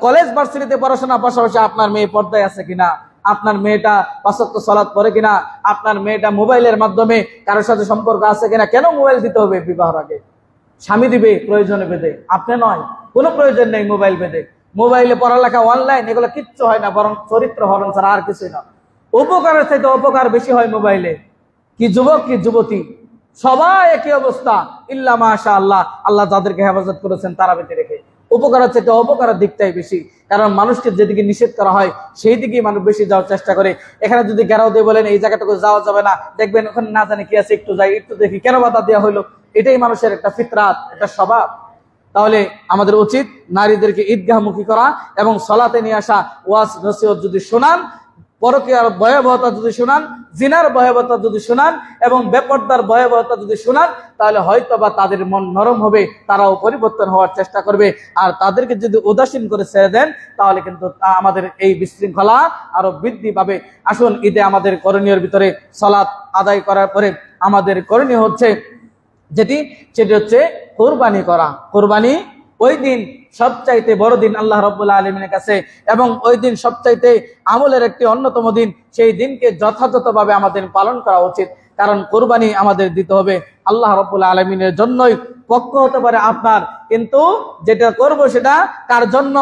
[SPEAKER 1] কলেজ ভার্সিটিতে পড়াশোনার পাশাপাশি আপনার মেয়ে পর্দায় আছে কিনা, আপনার মেয়েটা পাঁচ ওয়াক্ত সালাত পড়ে কিনা, আপনার মেয়েটা মোবাইলের মাধ্যমে কারোর সাথে সম্পর্ক আছে কিনা। কেন মোবাইল দিতে হবে বিবাহের আগে? স্বামী দিবে প্রয়োজনে বেঁধে, আপনি নয়। কোনো প্রয়োজন নেই মোবাইল বেঁধে। মোবাইলে পড়ালেখা, অনলাইন, এগুলো কিচ্ছু হয় না, বরং চরিত্র হরণ ছাড়া আর কিছুই না। উপকারের চাইতে অপকার বেশি হয় মোবাইলে। কি যুবক কি যুবতী সবাই একই অবস্থা, ইল্লা মাশা আল্লাহ, আল্লাহ যাদেরকে হেফাজত করেছেন তারা বেঁধে রেখে। উপকারের চাইতে অপকারের দিকটাই বেশি, কারণ মানুষকে যেদিকে নিষেধ করা হয় সেই দিকেই মানুষ বেশি যাওয়ার চেষ্টা করে। এখানে যদি গেরাও দিয়ে বলেন এই জায়গাটাকে যাওয়া যাবে না, দেখবেন ওখানে না জানি কি আছে, একটু যাই, একটু দেখি, কেন বাধা দেওয়া হলো। এটাই মানুষের একটা ফিতরাত, একটা স্বভাব। তাহলে আমাদের উচিত নারীদেরকে ঈদগাহমুখী করা এবং সালাতে নিয়ে আসা, ওয়াজ নসিহত যদি শোনান, পরকীয়ার ভয়াবহতা যদি শোনান, জিনার ভয়াবহতা যদি শোনান এবং বেপরদার ভয়াবহতা যদি শোনান, তাহলে হয়তো বা তাদের মন নরম হবে, তারাও পরিবর্তন হওয়ার চেষ্টা করবে। আর তাদেরকে যদি উদাসীন করে ছেড়ে দেন, তাহলে কিন্তু আমাদের এই বিশৃঙ্খলা আরো বৃদ্ধি পাবে। আসুন, ঈদে আমাদের করণীয়ের ভিতরে সালাত আদায় করার পরে আমাদের করণীয় হচ্ছে সেটি হচ্ছে কুরবানি করা। কুরবানি ওই দিন সবচাইতে বড় দিন আল্লাহ রাব্বুল আলামিনের কাছে, এবং ওই দিন সবচাইতে আমলের একটি অন্যতম দিন। সেই দিনকে যথাযথভাবে আমাদের পালন করা উচিত, কারণ কুরবানি আমাদের দিতে হবে আল্লাহ রাব্বুল আলামিনের জন্যই। পক্ষ হতে পারে আপনার, কিন্তু যেটা করব সেটা কার জন্য?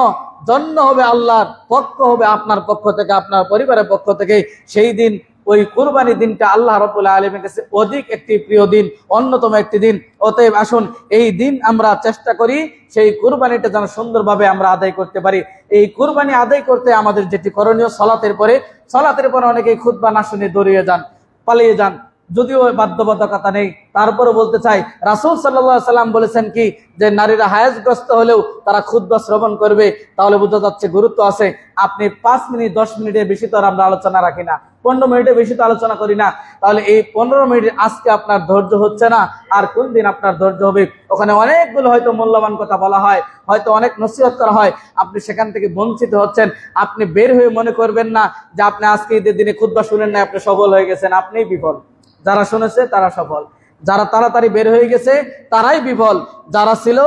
[SPEAKER 1] জন্য হবে আল্লাহর, পক্ষ হবে আপনার পক্ষ থেকে, আপনার পরিবারের পক্ষ থেকে। সেই দিন, ওই কুরবানি দিনটা আল্লাহ রাব্বুল আলামিনের কাছে অধিক একটি প্রিয় দিন, অন্যতম একটি দিন। অতএব আসুন এই দিন আমরা চেষ্টা করি সেই কুরবানিটা যেন সুন্দরভাবে আমরা আদায় করতে পারি। এই কুরবানি আদায় করতে আমাদের যেটি করণীয়, সালাতের পরে অনেকেই খুতবা না শুনে দৌড়িয়ে যান, পালিয়ে যান। যদিও বাধ্যবাধকতা নেই, তারপরে বলতে চাই রাসূল সাল্লাল্লাহু আলাইহি সাল্লাম বলেছেন কি, যে নারীরা হায়াজগ্রস্ত হলেও তারা খুতবা শ্রবণ করবে। তাহলে বোঝা যাচ্ছে গুরুত্ব আছে। আপনি 5 মিনিট 10 মিনিটের বেশি তো আমরা আলোচনা রাখি না, 15 মিনিটের বেশি তো আলোচনা করি না। তাহলে এই 15 মিনিট আজকে আপনার ধৈর্য হচ্ছে না, আর কোন দিন আপনার ধৈর্য হবে? ওখানে অনেকগুলো হয়তো মূল্যবান কথা বলা হয়, হয়তো অনেক নসিহত করা হয়, আপনি সেখান থেকে বঞ্চিত হচ্ছেন। আপনি বের হয়ে মনে করবেন না যে আপনি আজকে ঈদের দিনে খুতবা শুনেন না, আপনি সফল হয়ে গেছেন। আপনিই বিফল। যারা শুনেছে তারা সফল, যারা তাড়াতাড়ি বের হয়ে গেছে তারাই বিফল, যারা ছিল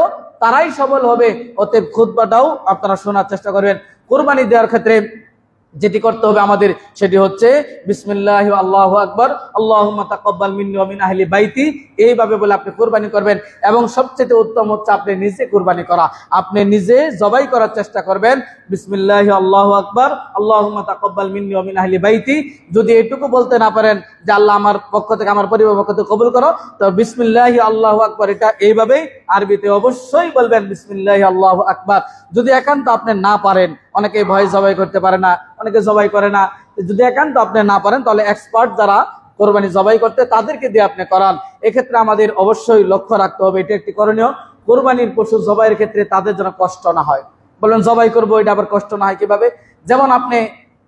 [SPEAKER 1] তারাই সফল হবে। অতএব খুতবাটাও আপনারা শোনার চেষ্টা করবেন। কুরবানি দেওয়ার ক্ষেত্রে যেটি করতে হবে আমাদের, সেটি হচ্ছে বিসমিল্লাহি আল্লাহু আকবার, আল্লাহুম্মা তাকাব্বাল মিন্নি ওয়া মিন আহলি বাইতি, এইভাবে বলে আপনি কুরবানি করবেন। এবং সবচেয়ে উত্তম হচ্ছে আপনি নিজে কুরবানি করা। আপনি নিজে জবাই করার চেষ্টা করবেন, বিসমিল্লাহি আল্লাহু আকবার, আল্লাহুম্মা তাকাব্বাল মিন্নি ওয়া মিন আহলি বাইতি। যদি এটুকু বলতে না পারেন যে আল্লাহ আমার পক্ষ থেকে, আমার পরিবারের পক্ষ থেকে কবুল করো, তো বিসমিল্লাহি আল্লাহু আকবার এটা এইভাবেই আরবিতে অবশ্যই বলবেন বিসমিল্লাহি আল্লাহু আকবার। যদি একান্ত আপনি না পারেন, অনেকে ভয় জবাই করতে পারে না, অনেকে জবাই করে না, যদি একান্ত আপনি না পারেন তাহলে এক্সপার্ট যারা কোরবানি জবাই করতে তাদেরকে দিয়ে আপনি করান। এক্ষেত্রে আমাদের অবশ্যই লক্ষ্য রাখতে হবে, এটা একটি করণীয়, কোরবানির পশু জবাইয়ের ক্ষেত্রে তাদের যেন কষ্ট না হয়। বলেন জবাই করবো, এটা আবার কষ্ট না হয় কিভাবে? যেমন আপনি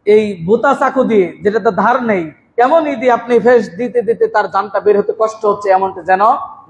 [SPEAKER 1] এই বুতা চাকু দিয়ে, যেটাতে ধার নেই, এমনই দিয়ে আপনি ফেস দিতে দিতে তার জানটা বের হতে কষ্ট হচ্ছে, এমনটা যেন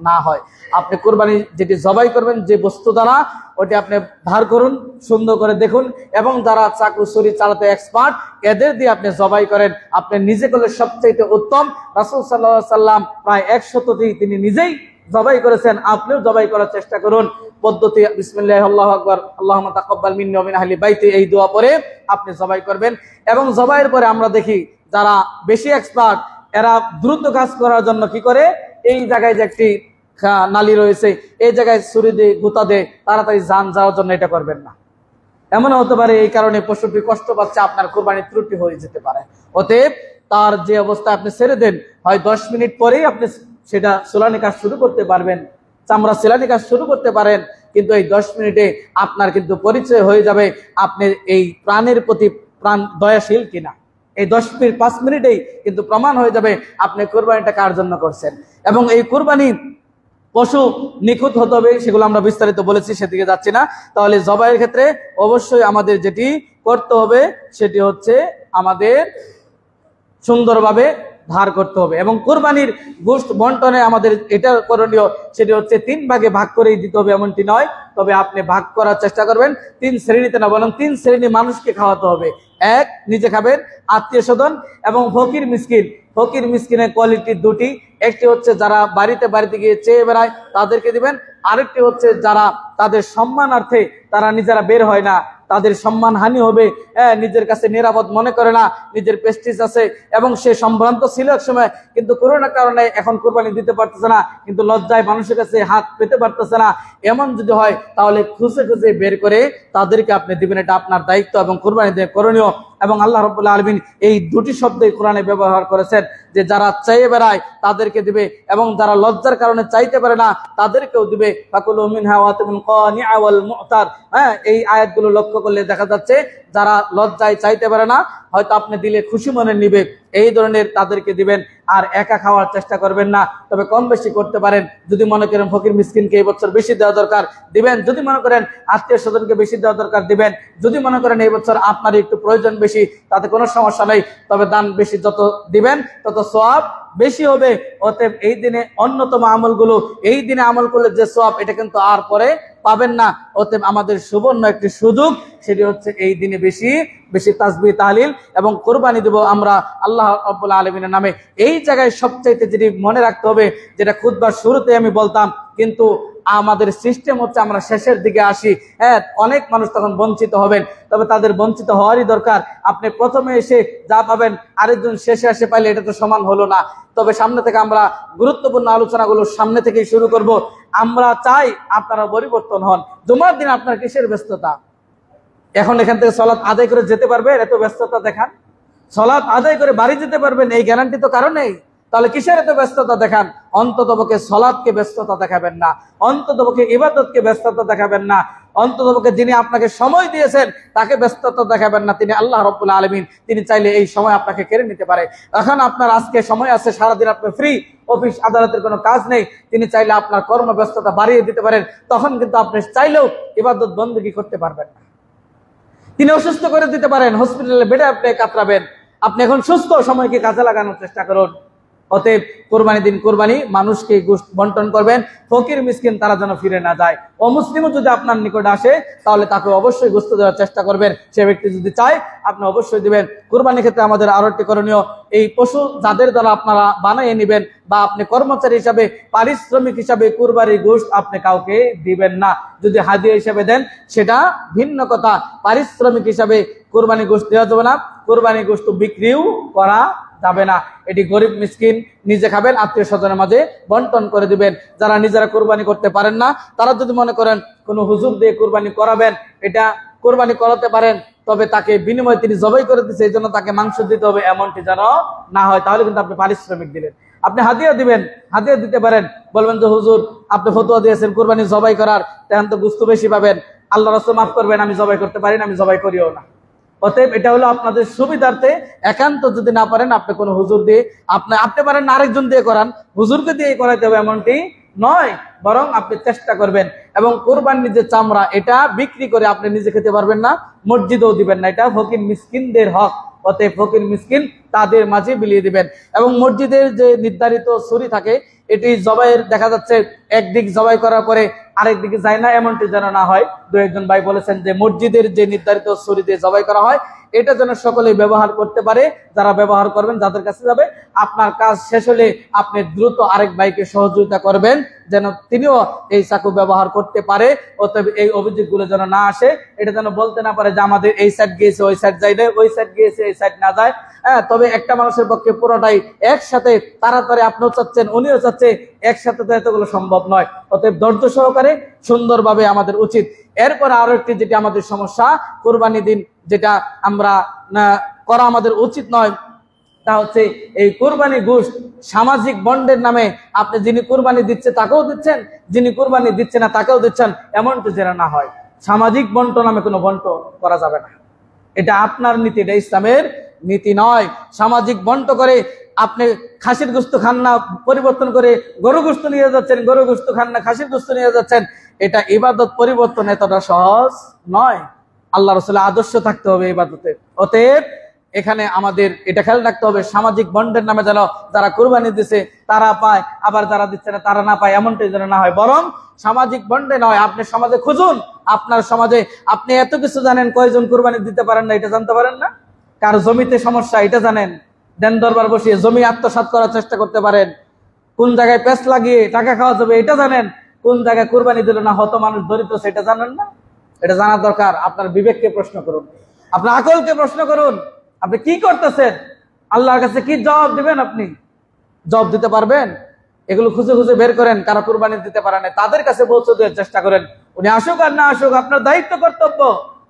[SPEAKER 1] না হয়। আপনি কোরবানি যেটি জবাই করবেন যে বস্তু দ্বারা, ওটি আপনি ধার করুন, সুন্দর করে দেখুন, এবং যারা চাকু ছুরি চালাতে এক্সপার্ট এদের দিয়ে আপনি জবাই করেন। আপনি নিজে করলে সবচেয়ে উত্তম। রাসূল সাল্লাল্লাহু আলাইহি সাল্লাম প্রায় 100টি তিনি নিজেই জবাই করেছেন, আপনিও জবাই করার চেষ্টা করুন। পদ্ধতি বিসমিল্লাহি আল্লাহু আকবার, আল্লাহুম্মা তাকাব্বাল মিন্নি ওয়া মিন আহলি বাইতি, এই দোয়া পরে আপনি জবাই করবেন। এবং জবাইয়ের পরে আমরা দেখি যারা বেশি এক্সপার্ট এরা দ্রুত কাজ করার জন্য কি করে, এই জায়গায় যে একটি নালী রয়েছে এই জায়গায় ছুরি দিয়ে গুতা দিয়ে তাড়াতাড়ি যান যাওয়ার জন্য এটা করবেন না। এমন হতে পারে এই কারণে পশুটি কষ্ট পাচ্ছে, আপনার কোরবানির ত্রুটি হয়ে যেতে পারে। অতএব তার যে অবস্থায় আপনি ছেড়ে দেন, হয় 10 মিনিট পরেই আপনি সেটা চুলানি কাজ শুরু করতে পারবেন, চামড়া সেলানি কাজ শুরু করতে পারেন, কিন্তু এই 10 মিনিটে আপনার কিন্তু পরিচয় হয়ে যাবে আপনি এই প্রাণের প্রতি প্রাণ দয়াশীল কিনা। এই 5 মিনিটেই কিন্তু প্রমাণ হয়ে যাবে আপনি কোরবানিটা কার জন্য করছেন। এবং এই কোরবানি পশু নিখুঁত হতে হবে, সেগুলো আমরা বিস্তারিত বলেছি, সেদিকে যাচ্ছি না। তাহলে জবাইয়ের ক্ষেত্রে অবশ্যই আমাদের যেটি করতে হবে সেটি হচ্ছে আমাদের সুন্দরভাবে ধার করতে হবে। এবং কোরবানির গোশত বন্টনে আমাদের এটা করণীয়, সেটি হচ্ছে 3 ভাগে ভাগ করেই দিতে হবে এমনটি নয়, তবে আপনি ভাগ করার চেষ্টা করবেন 3 শ্রেণীতে না, বরং 3 শ্রেণী মানুষকে খাওয়াতে হবে। এক, নিজে খাবেন, আত্মীয় স্বজন এবং ফকির মিসকিন। ফকির মিসকিনের কোয়ালিটি দুটি, একটি হচ্ছে যারা বাড়িতে বাড়িতে গিয়ে চেয়ে বেড়ায় তাদেরকে দিবেন, আরেকটি হচ্ছে যারা তাদের সম্মানার্থে তারা নিজেরা বের হয় না, তাদের সম্মান হানি হবে, নিজের কাছে নিরাপদ মনে করে না, নিজের প্রেস্টিজ আছে এবং সে সম্ভ্রান্ত ছিল এক সময়, কিন্তু করোনার কারণে এখন কোরবানি দিতে পারতেছে না, কিন্তু লজ্জায় মানুষের কাছে হাত পেতে পারতেছে না। এমন যদি হয় তাহলে খুঁজে খুঁজে বের করে তাদেরকে আপনি দিবেন, এটা আপনার দায়িত্ব এবং কোরবানি দিয়ে করণীয়। এবং আল্লাহ রাব্বুল আলামিন এই দুটি শব্দই কোরআনে ব্যবহার করেছেন, যে যারা চেয়ে বেড়ায় তাদেরকে দিবে এবং যারা লজ্জার কারণে চাইতে পারে না তাদেরকেও দিবে। ফাকুলু মিনহা ওয়া আতিমুল কানিআ ওয়াল মু'তার। এই আয়াতগুলো লক্ষ্য করলে দেখা যাচ্ছে যারা লজ্জায় চাইতে পারে না, হয়তো আপনি দিলে খুশি মনে নিবে, এই ধরনের তাদেরকে দিবেন। আর একা খাওয়ার চেষ্টা করবেন না, তবে কম বেশি করতে পারেন। যদি মনে করেন ফকির মিসকিনকে এই বছর বেশি দেওয়া দরকার দিবেন, যদি মনে করেন আত্মীয় স্বজনকে বেশি দেওয়া দরকার দিবেন, যদি মনে করেন এই বছর আপনার একটু প্রয়োজন বেশি, তাতে কোনো সমস্যা নেই, তবে দান বেশি যত দিবেন তত সওয়াব বেশি হবে। অতএব এই দিনে অন্যতম আমলগুলো, এই দিনে আমল করলে যে সওয়াব এটা কিন্তু আর পরে পাবেন না। অতএব আমাদের সুবর্ণ একটি সুযোগ, সেটি হচ্ছে এই দিনে বেশি বেশি তাসবিহ তাহলিল এবং কোরবানি দেব আমরা আল্লাহ রাব্বুল আলামিনের নামে। এই জায়গায় সবচাইতে যেটি মনে রাখতে হবে, যেটা খুতবার শুরুতে আমি বলতাম, কিন্তু আমাদের সিস্টেম হচ্ছে আমরা শেষের দিকে আসি, অনেক মানুষ তখন বঞ্চিত হবেন, তবে তাদের বঞ্চিত হওয়ারই দরকার। আপনি প্রথমে এসে যা পাবেন আরেকজন শেষে এসে পাইলে এটা তো সমান হলো না। তবে সামনে থেকে আমরা গুরুত্বপূর্ণ আলোচনাগুলো সামনে থেকেই শুরু করব। আমরা চাই আপনারা পরিবর্তন হন। জুমার দিন আপনার কিসের ব্যস্ততা? এখন এখান থেকে সালাত আদায় করে যেতে পারবেন, এত ব্যস্ততা দেখান? সালাত আদায় করে বাড়ি যেতে পারবেন এই গ্যারান্টি তো কারো নেই, তাহলে কিসের এত ব্যস্ততা দেখান? অন্ততপক্ষে সালাতকে ব্যস্ততা দেখাবেন না, অন্ততপক্ষে ইবাদতকে ব্যস্ততা দেখাবেন না, অন্ততপক্ষে যিনি আপনাকে সময় দিয়েছেন তাকে ব্যস্ততা দেখাবেন না। তিনি আল্লাহ রাব্বুল আলামিন, তিনি চাইলে এই সময় আপনাকে কেড়ে নিতে পারে। এখন আপনার আজকে সময় আছে, সারাদিন আপনি ফ্রি, অফিস আদালতের কোনো কাজ নেই, তিনি চাইলে আপনার কর্মব্যস্ততা বাড়িয়ে দিতে পারেন, তখন কিন্তু আপনি চাইলেও ইবাদত বন্দেগী করতে পারবেন না। তিনি অসুস্থ করে দিতে পারেন, হসপিটালে বেডে আপনি কাতরাবেন। আপনি এখন সুস্থ, সময়কে কাজে লাগানোর চেষ্টা করুন। অতএব কোরবানি দিন কোরবানি, মানুষকে গোশত বন্টন করবেন, ফকির মিসকিন তারা যেন ফিরে না যায়। অমুসলিমও যদি আপনার নিকটে আসে তাহলে তাকে অবশ্যই গোশত দেওয়ার চেষ্টা করবেন। সে ব্যক্তি যদি চায় আপনি অবশ্যই দিবেন। কোরবানির ক্ষেত্রে আমাদের আরো একটি করণীয়, এই পশু যাদের দ্বারা আপনারা বানিয়ে নেবেন বা আপনি কর্মচারী হিসাবে পারিশ্রমিক হিসাবে কোরবানির গোশত আপনি কাউকে দিবেন না। যদি হাদিয়া হিসাবে দেন সেটা ভিন্ন কথা, পারিশ্রমিক হিসাবে কোরবানি গোশত দেওয়া যাবে না, কোরবানি গোশত বিক্রিও করা যাবে না। এটি গরিব মিসকিন নিজে খাবেন, আত্মীয় স্বজনের মাঝে বন্টন করে দিবেন। যারা নিজেরা কোরবানি করতে পারেন না তারা যদি মনে করেন কোনো হুজুর দিয়ে কোরবানি করাবেন, এটা কোরবানি করাতে পারেন, তবে তাকে বিনিময়ে তিনি জবাই করে দিচ্ছে এই জন্য তাকে মাংস দিতে হবে, এমনটি যেন না হয়, তাহলে কিন্তু আপনি পারিশ্রমিক দিলেন। আপনি হাদিয়া দিবেন, হাদিয়া দিতে পারেন, বলবেন যে হুজুর আপনি ফতোয়া দিয়েছেন কুরবানি জবাই করার, তখন তো গোশত বেশি পাবেন, আল্লাহ রাসূল মাফ করবেন, আমি জবাই করতে পারি না, আমি জবাই করিও না। অতএব এটা হলো আপনাদের সুবিধার্থে। একান্ত যদি না পারেন আপনি কোনো হুজুর দিয়ে, আপনি পারেন আরেকজন দিয়ে করান, হুজুরকে দিয়ে করাইতে হবে এমনটি নয়, বরং আপনি চেষ্টা করবেন। এবং কুরবানির যে চামড়া এটা বিক্রি করে আপনি নিজে খেতে পারবেন না, মসজিদেও দিবেন না, এটা ফকির মিসকিনদের হক। অতএব ফকির মিসকিন তাদের মাঝে বিলিয়ে দিবেন। এবং মসজিদের যে নির্ধারিত ছুরি থাকে, এটি জবাইয়ের দেখা যাচ্ছে একদিক জবাই করার পরে আরেক দিকে যায় না, এমনটি যেন না হয়। দু একজন ভাই বলেছেন যে মসজিদের যে নির্ধারিত ছুরি দিয়ে জবাই করা হয় এটা যেন সকলে ব্যবহার করতে পারে, যারা ব্যবহার করবেন যাদের কাছে যাবে, আপনার কাজ শেষ হলে আপনি দ্রুত আরেক ভাইকে সহযোগিতা করবেন যেন তিনিও এই চাকু ব্যবহার করতে পারে। অতএব এই অভিযোগগুলো যেন না আসে, এটা যেন বলতে না পারে যে আমাদের এই সাইড গিয়েছে ওই সাইড যাই না, ওই সাইড গিয়েছে এই সাইড না যায়। হ্যাঁ, তবে একটা মানুষের পক্ষে পুরোটাই একসাথে তাড়াতাড়ি আপনিও চাচ্ছেন উনিও চাচ্ছে, একসাথে তো এতগুলো সম্ভব নয়। অতএব ধৈর্য সহকারে সুন্দরভাবে আমাদের উচিত। এরপর আরো একটি যেটা আমাদের সমস্যা, কুরবানি দিন যেটা আমরা করা আমাদের উচিত নয়, তা হচ্ছে এই কুরবানি গোশত সামাজিক বন্ডের নামে আপনি যিনি কুরবানি দিচ্ছে তাকেও দিচ্ছেন, যিনি কুরবানি দিচ্ছে না তাকেও দিচ্ছেন, এমনটি যেন না হয়। সামাজিক বন্ট নামে কোনো বন্ট করা যাবে না, এটা আপনার নীতি, এটা ইসলামের নীতি নয়। সামাজিক বন্ট করে আপনি খাসির গোশত খান না, পরিবর্তন করে গরু গোশত নিয়ে যাচ্ছেন, গরু গোশত খান না খাসির গোশত নিয়ে যাচ্ছেন, এটা ইবাদত পরিবর্তন এতটা সহজ নয়। আল্লাহ রাসূলের আদর্শ থাকতে হবে ইবাদতে। অতএব এখানে আমাদের এটা খেয়াল রাখতে হবে, সামাজিক বন্ডের নামে যেন যারা কুরবানি দিচ্ছে তারা পায়, আবার যারা দিচ্ছে না তারা না পায়, এমনটাই যেন না হয়। বরং সামাজিক বন্ডে নয়, আপনি সমাজে খুঁজুন, আপনার সমাজে আপনি এত কিছু জানেন, কয়জন কুরবানি দিতে পারেন না এটা জানতে পারেন না? কার জমিতে সমস্যা এটা জানেন, দেন দরবার বসিয়ে জমি আত্মসাৎ করার চেষ্টা করতে পারেন, কোন জায়গায় পেঁচ লাগিয়ে টাকা খাওয়া যাবে এটা জানেন, কোন জায়গায় কুরবানি দিল না হত মানুষ দরিদ্র সেটা জানেন না? এটা জানার দরকার। আপনার বিবেককে প্রশ্ন করুন, আপনার আকলকে প্রশ্ন করুন, আপনি কি করতেছেন, আল্লাহর কাছে কি জবাব দিবেন? আপনি জবাব দিতে পারবেন? এগুলো খুঁজে খুঁজে বের করেন, কারা কুরবানি দিতে পারে না তাদের কাছে পৌঁছে দেওয়ার চেষ্টা করেন। উনি আসুক আর না আসুক, আপনার দায়িত্ব কর্তব্য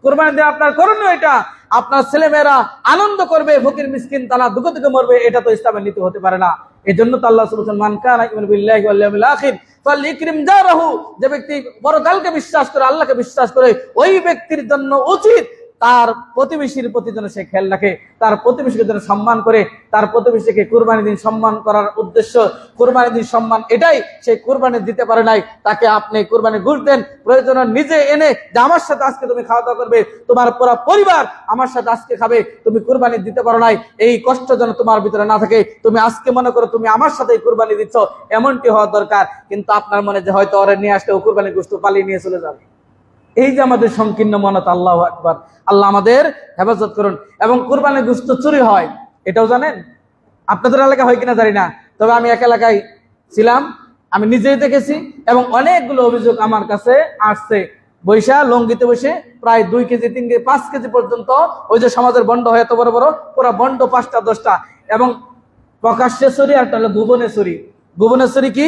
[SPEAKER 1] কুরবানি দেওয়া আপনার করণীয়। এটা আপনার ছেলেমেয়েরা আনন্দ করবে, ফকির মিসকিন তারা দুঃখ থেকে মরবে, এটা তো ইসলামের নীতি হতে পারে না। এই জন্য তো আল্লাহ সুবহানাহু ওয়া তাআলা মান কানা ইউমিনু বিল্লাহি ওয়াল ইয়াউমিল আখির ফালইকরিম জারাহু, যে ব্যক্তি পরকালকে বিশ্বাস করে, আল্লাহকে বিশ্বাস করে, ওই ব্যক্তির জন্য উচিত তার প্রতিবেশীর প্রতি যেন সে খেয়াল রাখে, তার প্রতিবেশীকে যেন সম্মান করে, তার প্রতিবেশীকে কুরবানি দিন সম্মান করার উদ্দেশ্য, কুরবানি দিন সম্মান এটাই, সে কুরবানি দিতে পারে নাই, তাকে আপনি কুরবানি গোশত দেন, প্রয়োজন নিজে এনে যে আমার সাথে আজকে তুমি খাওয়া দাওয়া করবে, তোমার পুরো পরিবার আমার সাথে আজকে খাবে, তুমি কুরবানি দিতে পারো নাই, এই কষ্ট যেন তোমার ভিতরে না থাকে। তুমি আজকে মনে করো তুমি আমার সাথে কুরবানি দিচ্ছ, এমনটি হওয়া দরকার। কিন্তু আপনার মনে যে হয়তো ওরা নিয়ে আসলে ও কুরবানি গোশত পালিয়ে নিয়ে চলে যাবে, এই যে আমাদের সংকীর্ণ মনত। আল্লাহু আকবার, আল্লাহ আমাদের হেফাজত করুন। এবং কুরবানির গোশত চুরি হয় এটাও জানেন? আপনাদের এলাকা হয় কিনা জানি না, তবে আমি এক এলাকায় ছিলাম, আমি নিজেই দেখেছি, এবং অনেকগুলো অভিযোগ আমার কাছে আসছে। বৈশা লঙ্গিতে বসে প্রায় 2 কেজি 3 কেজি 5 কেজি পর্যন্ত ওই যে সমাজের বন্ড হয় এত বড় বড়, পুরো বন্ড 5টা 10টা, এবং প্রকাশ্যে চুরি আর হলো গোপনে চুরি। গোপনে চুরি কি?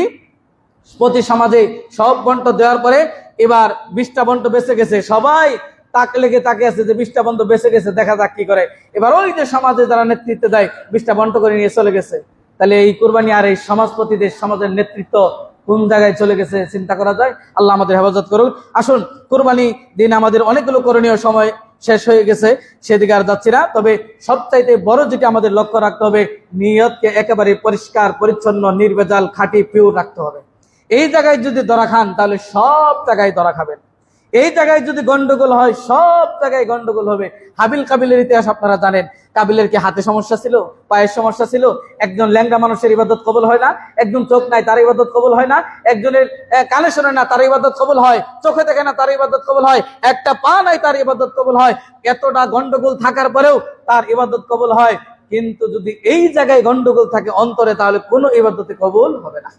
[SPEAKER 1] প্রতি সমাজে সব বন্ড দেওয়ার পরে এবার 20টা বন্ড বেঁচে গেছে, সবাই তাক লেগে তাকে আছে যে 20টা বন্ড বেঁচে গেছে, দেখা যাক কি করে। এবার ওই যে সমাজে যারা নেতৃত্ব দেয় 20টা বন্ড করে নিয়ে চলে গেছে। তাহলে এই কুরবানি আর এই সমাজপতিদের সমাজের নেতৃত্ব কোন জায়গায় চলে গেছে চিন্তা করা যায়। আল্লাহ আমাদের হেফাজত করুন। আসুন, কুরবানি দিন আমাদের অনেকগুলো করণীয় সময় শেষ হয়ে গেছে, সেদিকে আর যাচ্ছি না। তবে সবচাইতে বড় যেটা আমাদের লক্ষ্য রাখতে হবে, নিয়তকে একেবারে পরিষ্কার পরিচ্ছন্ন নির্ভেজাল খাঁটি পিওর রাখতে হবে। এই জায়গায় যদি ধরা খান তাহলে সব জায়গায় ধরা খাবেন। এই জায়গায় যদি গন্ডগোল হয় সব জায়গায় গন্ডগোল হবে। হাবিল কাবিলের ইতিহাস আপনারা জানেন। কাবিলের কি হাতে সমস্যা ছিল, পায়ের সমস্যা ছিল? একজন ল্যাংড়া মানুষের ইবাদত কবুল হয় না, একজন চোখ নাই তার ইবাদত কবুল হয় না, একজনের কানে শোনে না তার ইবাদত কবুল হয়, চোখে দেখে না তার ইবাদত কবুল হয়, একটা পা নাই তার ইবাদত কবুল হয়। এতটা গন্ডগোল থাকার পরেও তার ইবাদত কবুল হয়। কিন্তু যদি এই জায়গায় গন্ডগোল থাকে অন্তরে, তাহলে কোনো ইবাদতে কবুল হবে না।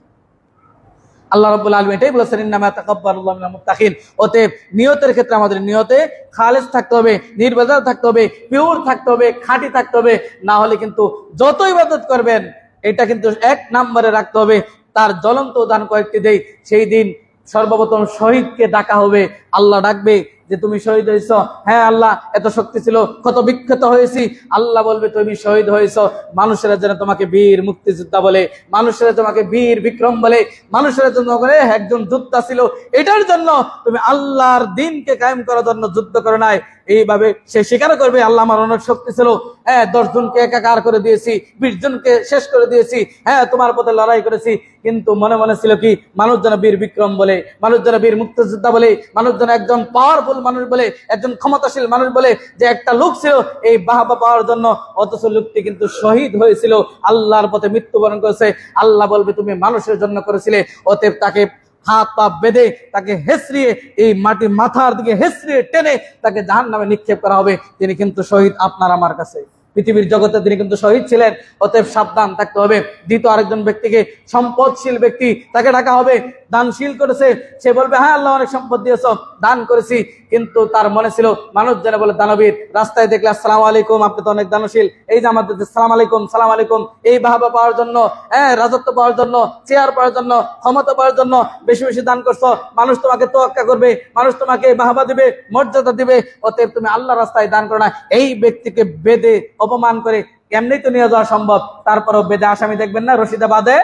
[SPEAKER 1] আল্লাহ রাব্বুল আলামিন এটাই বলেছেন, ইন্নামা তাকাব্বালুল্লাহু মিনাল মুত্তাকিন। অতএব নিয়তের ক্ষেত্রে আমাদের নিয়তে খালেস থাকতে হবে, নির্ভেজাল থাকতে হবে, পিওর থাকতে হবে, খাঁটি থাকতে হবে। না হলে কিন্তু যত ইবাদত করবেন এটা কিন্তু 1 নম্বরে রাখতে হবে। তার জ্বলন্ত উদাহরণ কয়েকটি দেই। সেই দিন সর্বপ্রথম শহীদকে ডাকা হবে, আল্লাহ ডাকবে, যে তুমি শহীদ হয়েছ। হ্যাঁ আল্লাহ, এত শক্তি ছিল, কত বিখ্যাত হয়েছি। আল্লাহ বলবে তুমি শহীদ হয়েছ মানুষেরা যেন তোমাকে বীর মুক্তিযোদ্ধা বলে, মানুষেরা তোমাকে বীর বিক্রম বলে, মানুষেরা জন্য করে একজন যোদ্ধা ছিল, এটার জন্য তুমি আল্লাহর দিনকে কায়েম করার জন্য যুদ্ধ করো নাই। এইভাবে সে স্বীকার করবে আল্লাহ আমার অনেক শক্তি ছিল, হ্যাঁ 10 জনকে একাকার করে দিয়েছি, 20 জনকে শেষ করে দিয়েছি, হ্যাঁ তোমার পথে লড়াই করেছি। কিন্তু মনে মনে ছিল কি, মানুষ যেন বীর বিক্রম বলে, মানুষ যেন বীর মুক্তিযোদ্ধা বলে, মানুষ যেন একজন পাওয়ারফুল মানুষ বলে, একজন ক্ষমতাশীল মানুষ বলে, যে একটা লোক ছিল এই বাহবা পাওয়ার জন্য, অথচ লোকটি কিন্তু শহীদ হয়েছিল, আল্লাহর পথে মৃত্যুবরণ করেছে। আল্লাহ বলবে তুমি মানুষের জন্য করেছিলে, অতএব তাকে হাত পা বেঁধে তাকে হেসড়িয়ে এই মাটি মাথার দিকে হেসড়িয়ে টেনে তাকে জাহান্নামে নিক্ষেপ করা হবে। তিনি কিন্তু শহীদ আপনার আমার কাছে, পৃথিবীর জগতে তিনি কিন্তু শহীদ ছিলেন। অতএব সাবধান থাকতে হবে। দ্বিতীয় আরেকজন ব্যক্তিকে, সম্পদশীল ব্যক্তি, তাকে ডাকা হবে, দানশীল করেছে, সে বলবে হ্যাঁ আল্লাহ অনেক সম্পদ দিয়েছ, দান করেছি, কিন্তু তার মনে ছিল মানুষ যেন বলে দানবীর, রাস্তায় দেখলে আসসালামু আলাইকুম, আপনি তো অনেক দানশীল, এই যে আমাদের সালাম আলাইকুম সালাম আলাইকুম, এই বাহবা পাওয়ার জন্য, হ্যাঁ রাজত্ব পাওয়ার জন্য, চেয়ার পাওয়ার জন্য, ক্ষমতা পাওয়ার জন্য বেশি বেশি দান করছো, মানুষ তোমাকে তোয়াক্কা করবে, মানুষ তোমাকে বাহবা দিবে, মর্যাদা দিবে, অতএব তুমি আল্লাহ রাস্তায় দান করো না। এই ব্যক্তিকে বেঁধে অপমান করে এমনি তো নিয়ে যাওয়া সম্ভব, তারপরও বেঁধে আসামি দেখবেন না, রশিদা বাঁধে,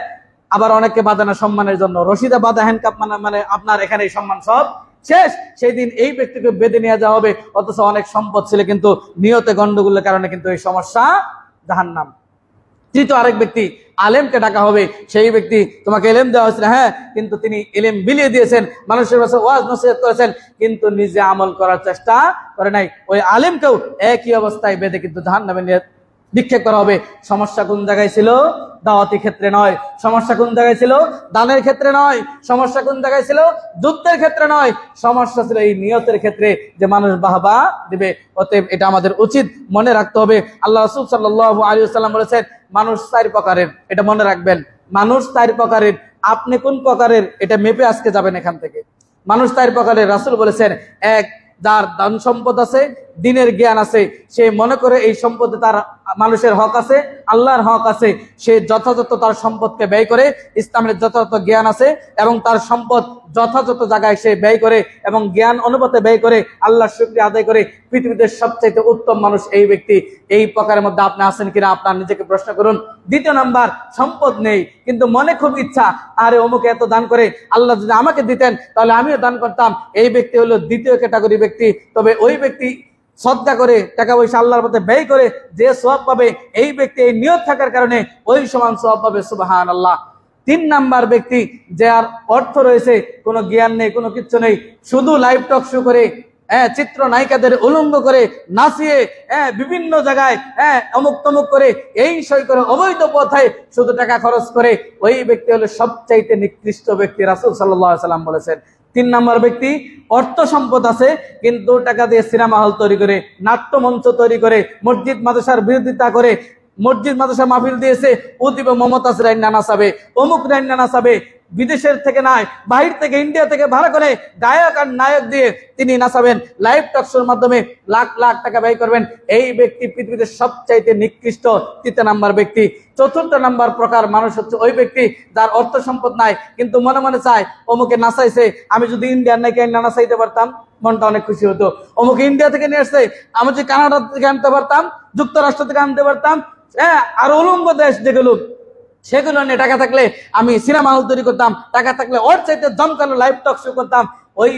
[SPEAKER 1] আবার অনেকে বাঁধে না সম্মানের জন্য, রশিদা বাঁধা হ্যান্ডকাপ মানে আপনার এখানে সম্মান সব শেষ। সেই দিন এই ব্যক্তিকে বেঁধে নিয়ে যাওয়া হবে, অথচ অনেক সম্পদ ছিল, কিন্তু নিয়তে গন্ডগোলের কারণে কিন্তু এই সমস্যা, জাহান্নাম। তৃতীয় আরেক ব্যক্তি, আলেমকে ডাকা হবে। সেই ব্যক্তি, তোমাকে এলেম দেওয়া হয়েছিল, হ্যাঁ, কিন্তু তিনি এলেম বিলিয়ে দিয়েছেন, মানুষের কাছে ওয়াজ নসিহত করেছেন, কিন্তু নিজে আমল করার চেষ্টা করে নাই। ওই আলেমকেও একই অবস্থায় বেঁধে কিন্তু জাহান্নামে নিয়ে নিক্ষেপ করা হবে। সমস্যা কোন জায়গায় ছিল? দাওয়াতি ক্ষেত্রে নয়। সমস্যা কোন জায়গায় ছিল? দানের ক্ষেত্রে নয়। সমস্যা কোন জায়গায় ছিল? যুদ্ধের ক্ষেত্রে নয়। সমস্যা ছিল এই নিয়তের ক্ষেত্রে, যে মানুষ বাহবা দিবে। অতএব এটা আমাদের উচিত মনে রাখতে হবে। আল্লাহ রাসূল সাল্লাল্লাহু আলাইহি ওয়াসাল্লাম বলেছেন মানুষ 4 প্রকারের, এটা মনে রাখবেন। মানুষ 4 প্রকারের, আপনি কোন প্রকারের এটা মেপে আজকে যাবেন এখান থেকে। মানুষ 4 প্রকারের। রাসূল বলেছেন, এক, যার দান সম্পদ আছে, দিনের জ্ঞান আছে, সে মনে করে এই সম্পদে তার মানুষের হক আছে, আল্লাহর হক আছে, সে যথাযথ তার সম্পদকে ব্যয় করে, ইসলামের যথাযথ জ্ঞান আছে এবং তার সম্পদ যথাযথ জায়গায় সে ব্যয় করে এবং জ্ঞান অনুপাতে ব্যয় করে, আল্লাহর শুকরিয়া আদায় করে, পৃথিবীতে সবচেয়ে উত্তম মানুষ এই ব্যক্তি। এই প্রকারের মধ্যে আপনি আছেন কিনা আপনার নিজেকে প্রশ্ন করুন। দ্বিতীয় নাম্বার, সম্পদ নেই কিন্তু মনে খুব ইচ্ছা, আরে অমুকে এত দান করে, আল্লাহ যদি আমাকে দিতেন তাহলে আমিও দান করতাম। এই ব্যক্তি হলো দ্বিতীয় ক্যাটাগরি ব্যক্তি। তবে ওই ব্যক্তি সদকা করে, টাকা পয়সা আল্লাহর পথে ব্যয় করে যে সওয়াব পাবে, এই ব্যক্তি এই নিয়ত থাকার কারণে ওই সমান সওয়াব পাবে, সুবহানাল্লাহ। 3 নাম্বার ব্যক্তি, যার অর্থ রয়েছে, কোনো জ্ঞান নেই, কোনো কিচ্ছু নেই, শুধু লাইভ টক শো করে, চিত্র নায়িকাদের উলঙ্গ করে, নাচিয়ে, বিভিন্ন জায়গায় অমুক তমুক করে, এই সই করে, অবৈধ পথে শুধু টাকা খরচ করে, ওই ব্যক্তি হলো সবচাইতে নিকৃষ্ট ব্যক্তি, রাসূল সাল্লাল্লাহু আলাইহি ওয়াসাল্লাম বলেছেন। 3 নাম্বার ব্যক্তি, অর্থ সম্পদ আছে কিন্তু টাকা দিয়ে সিনেমা হল তৈরি করে, নাট্য মঞ্চ তৈরি করে, মসজিদ মাদ্রাসার বিরোধিতা করে, মসজিদ মাদ্রাসা মাহফিল দিয়েছে, ও দিবে মমতাজ রান্না নাচাবে, অমুক রান্না নাচাবে, বিদেশের থেকে নয়, বাহির থেকে, ইন্ডিয়া থেকে ভাড়া করে গায়ক আর নায়ক দিয়ে তিনি নাচাবেন, লাইভ টক শোর মাধ্যমে লাখ লাখ টাকা ব্যয় করবেন। এই ব্যক্তি পৃথিবীতে সবচাইতে নিকৃষ্ট 3 নাম্বার ব্যক্তি। 4 নাম্বার প্রকার মানুষ হচ্ছে ওই ব্যক্তি যার অর্থ সম্পদ নাই কিন্তু মনে মনে চায় অমুকে নাচাইছে, আমি যদি ইন্ডিয়ার নায়িকা নাচাইতে পারতাম মনটা অনেক খুশি হতো। অমুকে ইন্ডিয়া থেকে নিয়ে আসছে, আমি যদি কানাডা থেকে আনতে পারতাম, যুক্তরাষ্ট্র থেকে আনতে পারতাম, আর উলঙ্গ দেশ যেগুলো, সেগুলো নিয়ে টাকা থাকলে আমি সিনেমা হল তৈরি করতাম, টাকা থাকলে ওর চাইতে জমকালো লাইভ টক শো করতাম। ওই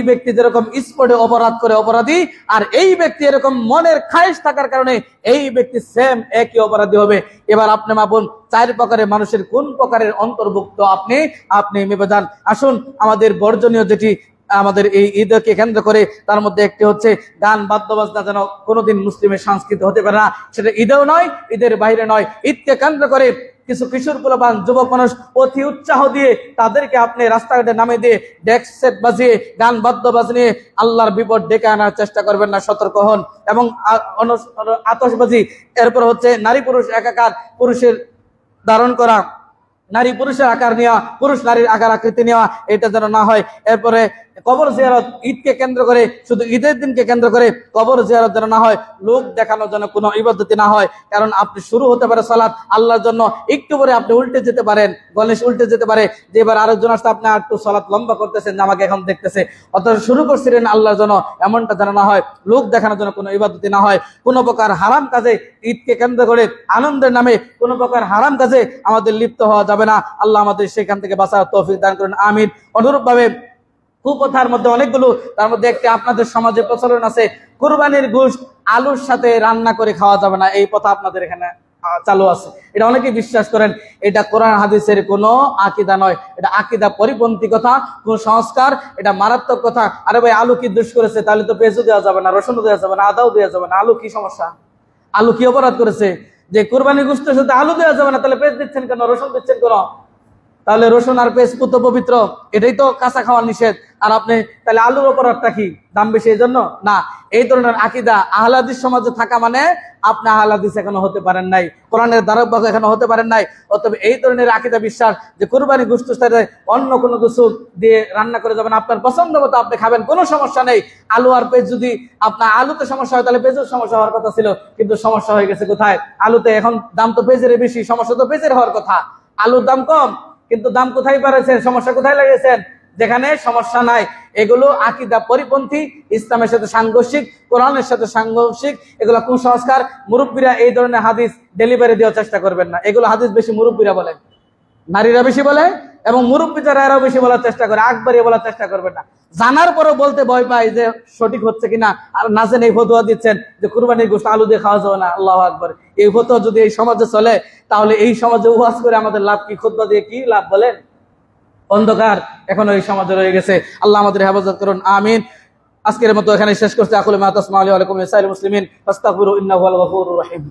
[SPEAKER 1] ব্যক্তি যেরকম স্পটে অপরাধ করে অপরাধী, আর এই ব্যক্তি এরকম মনের খায়েশ থাকার কারণে এই ব্যক্তি সেম একই অপরাধী হবে। এবার আপনি মাপুন 4 প্রকারের মানুষের কোন প্রকারের অন্তর্ভুক্ত আপনি মেপে যান। আসুন, আমাদের বর্জনীয় যেটি আমাদের এই ঈদকে কেন্দ্র করে, তার মধ্যে একটি হচ্ছে গান বাদ্যবাজনা যেন কোনোদিন মুসলিমের সংস্কৃতি হতে পারে না। সেটা ঈদেও নয়, ঈদের বাইরে নয়। ঈদকে কেন্দ্র করে কিছু কিশোর পোলাপান, যুবক মানুষ অতি উৎসাহ দিয়ে তাদেরকে আপনি রাস্তাঘাটে নামে দিয়ে ডেক সেট বাজিয়ে গান বাদ্য বাজিয়ে আল্লাহর বিপদ ডেকে আনার চেষ্টা করবেন না, সতর্ক হন। এবং আতশবাজি, এরপর হচ্ছে নারী পুরুষ একাকার, পুরুষের ধারণ করা, নারী পুরুষের আকার নেওয়া, পুরুষ নারীর আকার আকৃতি নেওয়া, এটা যেন না হয়। এরপরে কবর জিয়ারত ঈদকে কেন্দ্র করে, শুধু ঈদের দিনকে কেন্দ্র করে কবর জিয়ারত যেন না হয়, লোক দেখানোর জন্য কোনো ইবাদতি না হয়। কারণ আপনি শুরু হতে পারে সালাত আল্লাহর জন্য, একটু পরে আপনি উল্টে যেতে পারেন, গণেশ উল্টে যেতে পারে যে এবার আরেকজন আসতে আপনি একটু সালাত লম্বা করতেছেন, আমাকে এখন দেখতেছে, অথচ শুরু করছিলেন আল্লাহর জন্য, এমনটা যেন না হয়, লোক দেখানোর জন্য কোনো ইবাদতি না হয়। কোনো প্রকার হারাম কাজে, ঈদকে কেন্দ্র করে আনন্দের নামে কোনো প্রকার হারাম কাজে আমাদের লিপ্ত হওয়া যাবে না। আল্লাহ আমাদের সেখান থেকে বাঁচার তৌফিক দান করুন, আমিন। অনুরূপভাবে কুপ্রথার মধ্যে অনেকগুলো, তার মধ্যে একটি আপনাদের সমাজে প্রচলন আছে, কুরবানির গোশত আলুর সাথে রান্না করে খাওয়া যাবে না, এই কথা আপনাদের এখানে চালু আছে। এটা অনেকেই বিশ্বাস করেন, এটা কোরআন হাদিসের কোনো আকীদা নয়, এটা আকীদা পরিপন্থী কথা, কোন সংস্কার, এটা মারাত্মক কথা। আরে ভাই, আলু কি দোষ করেছে? তাহলে তো পেঁয়াজও দেওয়া যাবে না, রসুনও দেওয়া যাবে না, আদাও দেওয়া যাবে না। আলু কি সমস্যা? আলু কি অপরাধ করেছে যে কুরবানির গোশতের সাথে আলু দেওয়া যাবে না? তাহলে পেঁয়াজ দিচ্ছেন কেন, রসুন দিচ্ছেন কেন? তাহলে রসুন আর পেঁয়াজ পুত পবিত্র, এটাই তো কাঁচা খাওয়া নিষেধ। আর আপনি তাহলে আলুর অপরাধটা কি, দাম বেশি এই জন্য? না, এই ধরনের আকীদা আহলে হাদিস সমাজে থাকা মানে আপনি আহলে হাদিস এখনো হতে পারেন নাই, কোরআনের ধারক এখনো হতে পারেন নাই। অতএব এই ধরনের আকীদা বিশ্বাস যে কুরবানি গোশতের সাথে অন্য কোনো কিছু দিয়ে রান্না করে যাবেন, আপনার পছন্দ মতো আপনি খাবেন, কোনো সমস্যা নেই। আলু আর পেঁয়াজ, যদি আপনার আলুতে সমস্যা হয় তাহলে পেঁয়াজের সমস্যা হওয়ার কথা ছিল, কিন্তু সমস্যা হয়ে গেছে কোথায়? আলুতে। এখন দাম তো পেঁয়াজের বেশি, সমস্যা তো পেঁয়াজের হওয়ার কথা। আলুর দাম কম, কিন্তু দাম কোথায় বাড়াইছেন, সমস্যা কোথায় লাগিয়েছেন? যেখানে সমস্যা নাই। এগুলো আকীদা পরিপন্থী, ইসলামের সাথে সাংঘর্ষিক, কোরআনের সাথে সাংঘর্ষিক, এগুলো কুসংস্কার। মুরব্বীরা এই ধরনের হাদিস ডেলিভারি দেওয়ার চেষ্টা করবেন না, এগুলো হাদিস বেশি মুরব্বীরা বলে, নারীরা বেশি বলে, এবং মুরব্বী যারা এরাও বেশি বলার চেষ্টা করে, আকবরই বলার চেষ্টা করবেন না। জানার পরও বলতে ভয় পায় যে সঠিক হচ্ছে কিনা, আর নাচেন এই ফতোয়া দিচ্ছেন যে কুরবানির গোশত আলু দিয়ে খাওয়া যাবে না। আল্লাহু আকবার। এই ফতোয়া যদি এই সমাজে চলে, তাহলে এই সমাজে ওয়াজ করে আমাদের লাভ কি? খুতবা দিয়ে কি লাভ বলেন? অন্ধকার এখনো এই সমাজে রয়ে গেছে। আল্লাহ আমাদের হেফাজত করুন, আমিন। আজকের মতো এখানে শেষ করতে আকুলু মা তাসমাউন ওয়া আলাইকুম লিসাইরিল মুসলিমিন ফাস্তাগফিরু ইন্নাহু হুয়াল গফুরুর রহিম।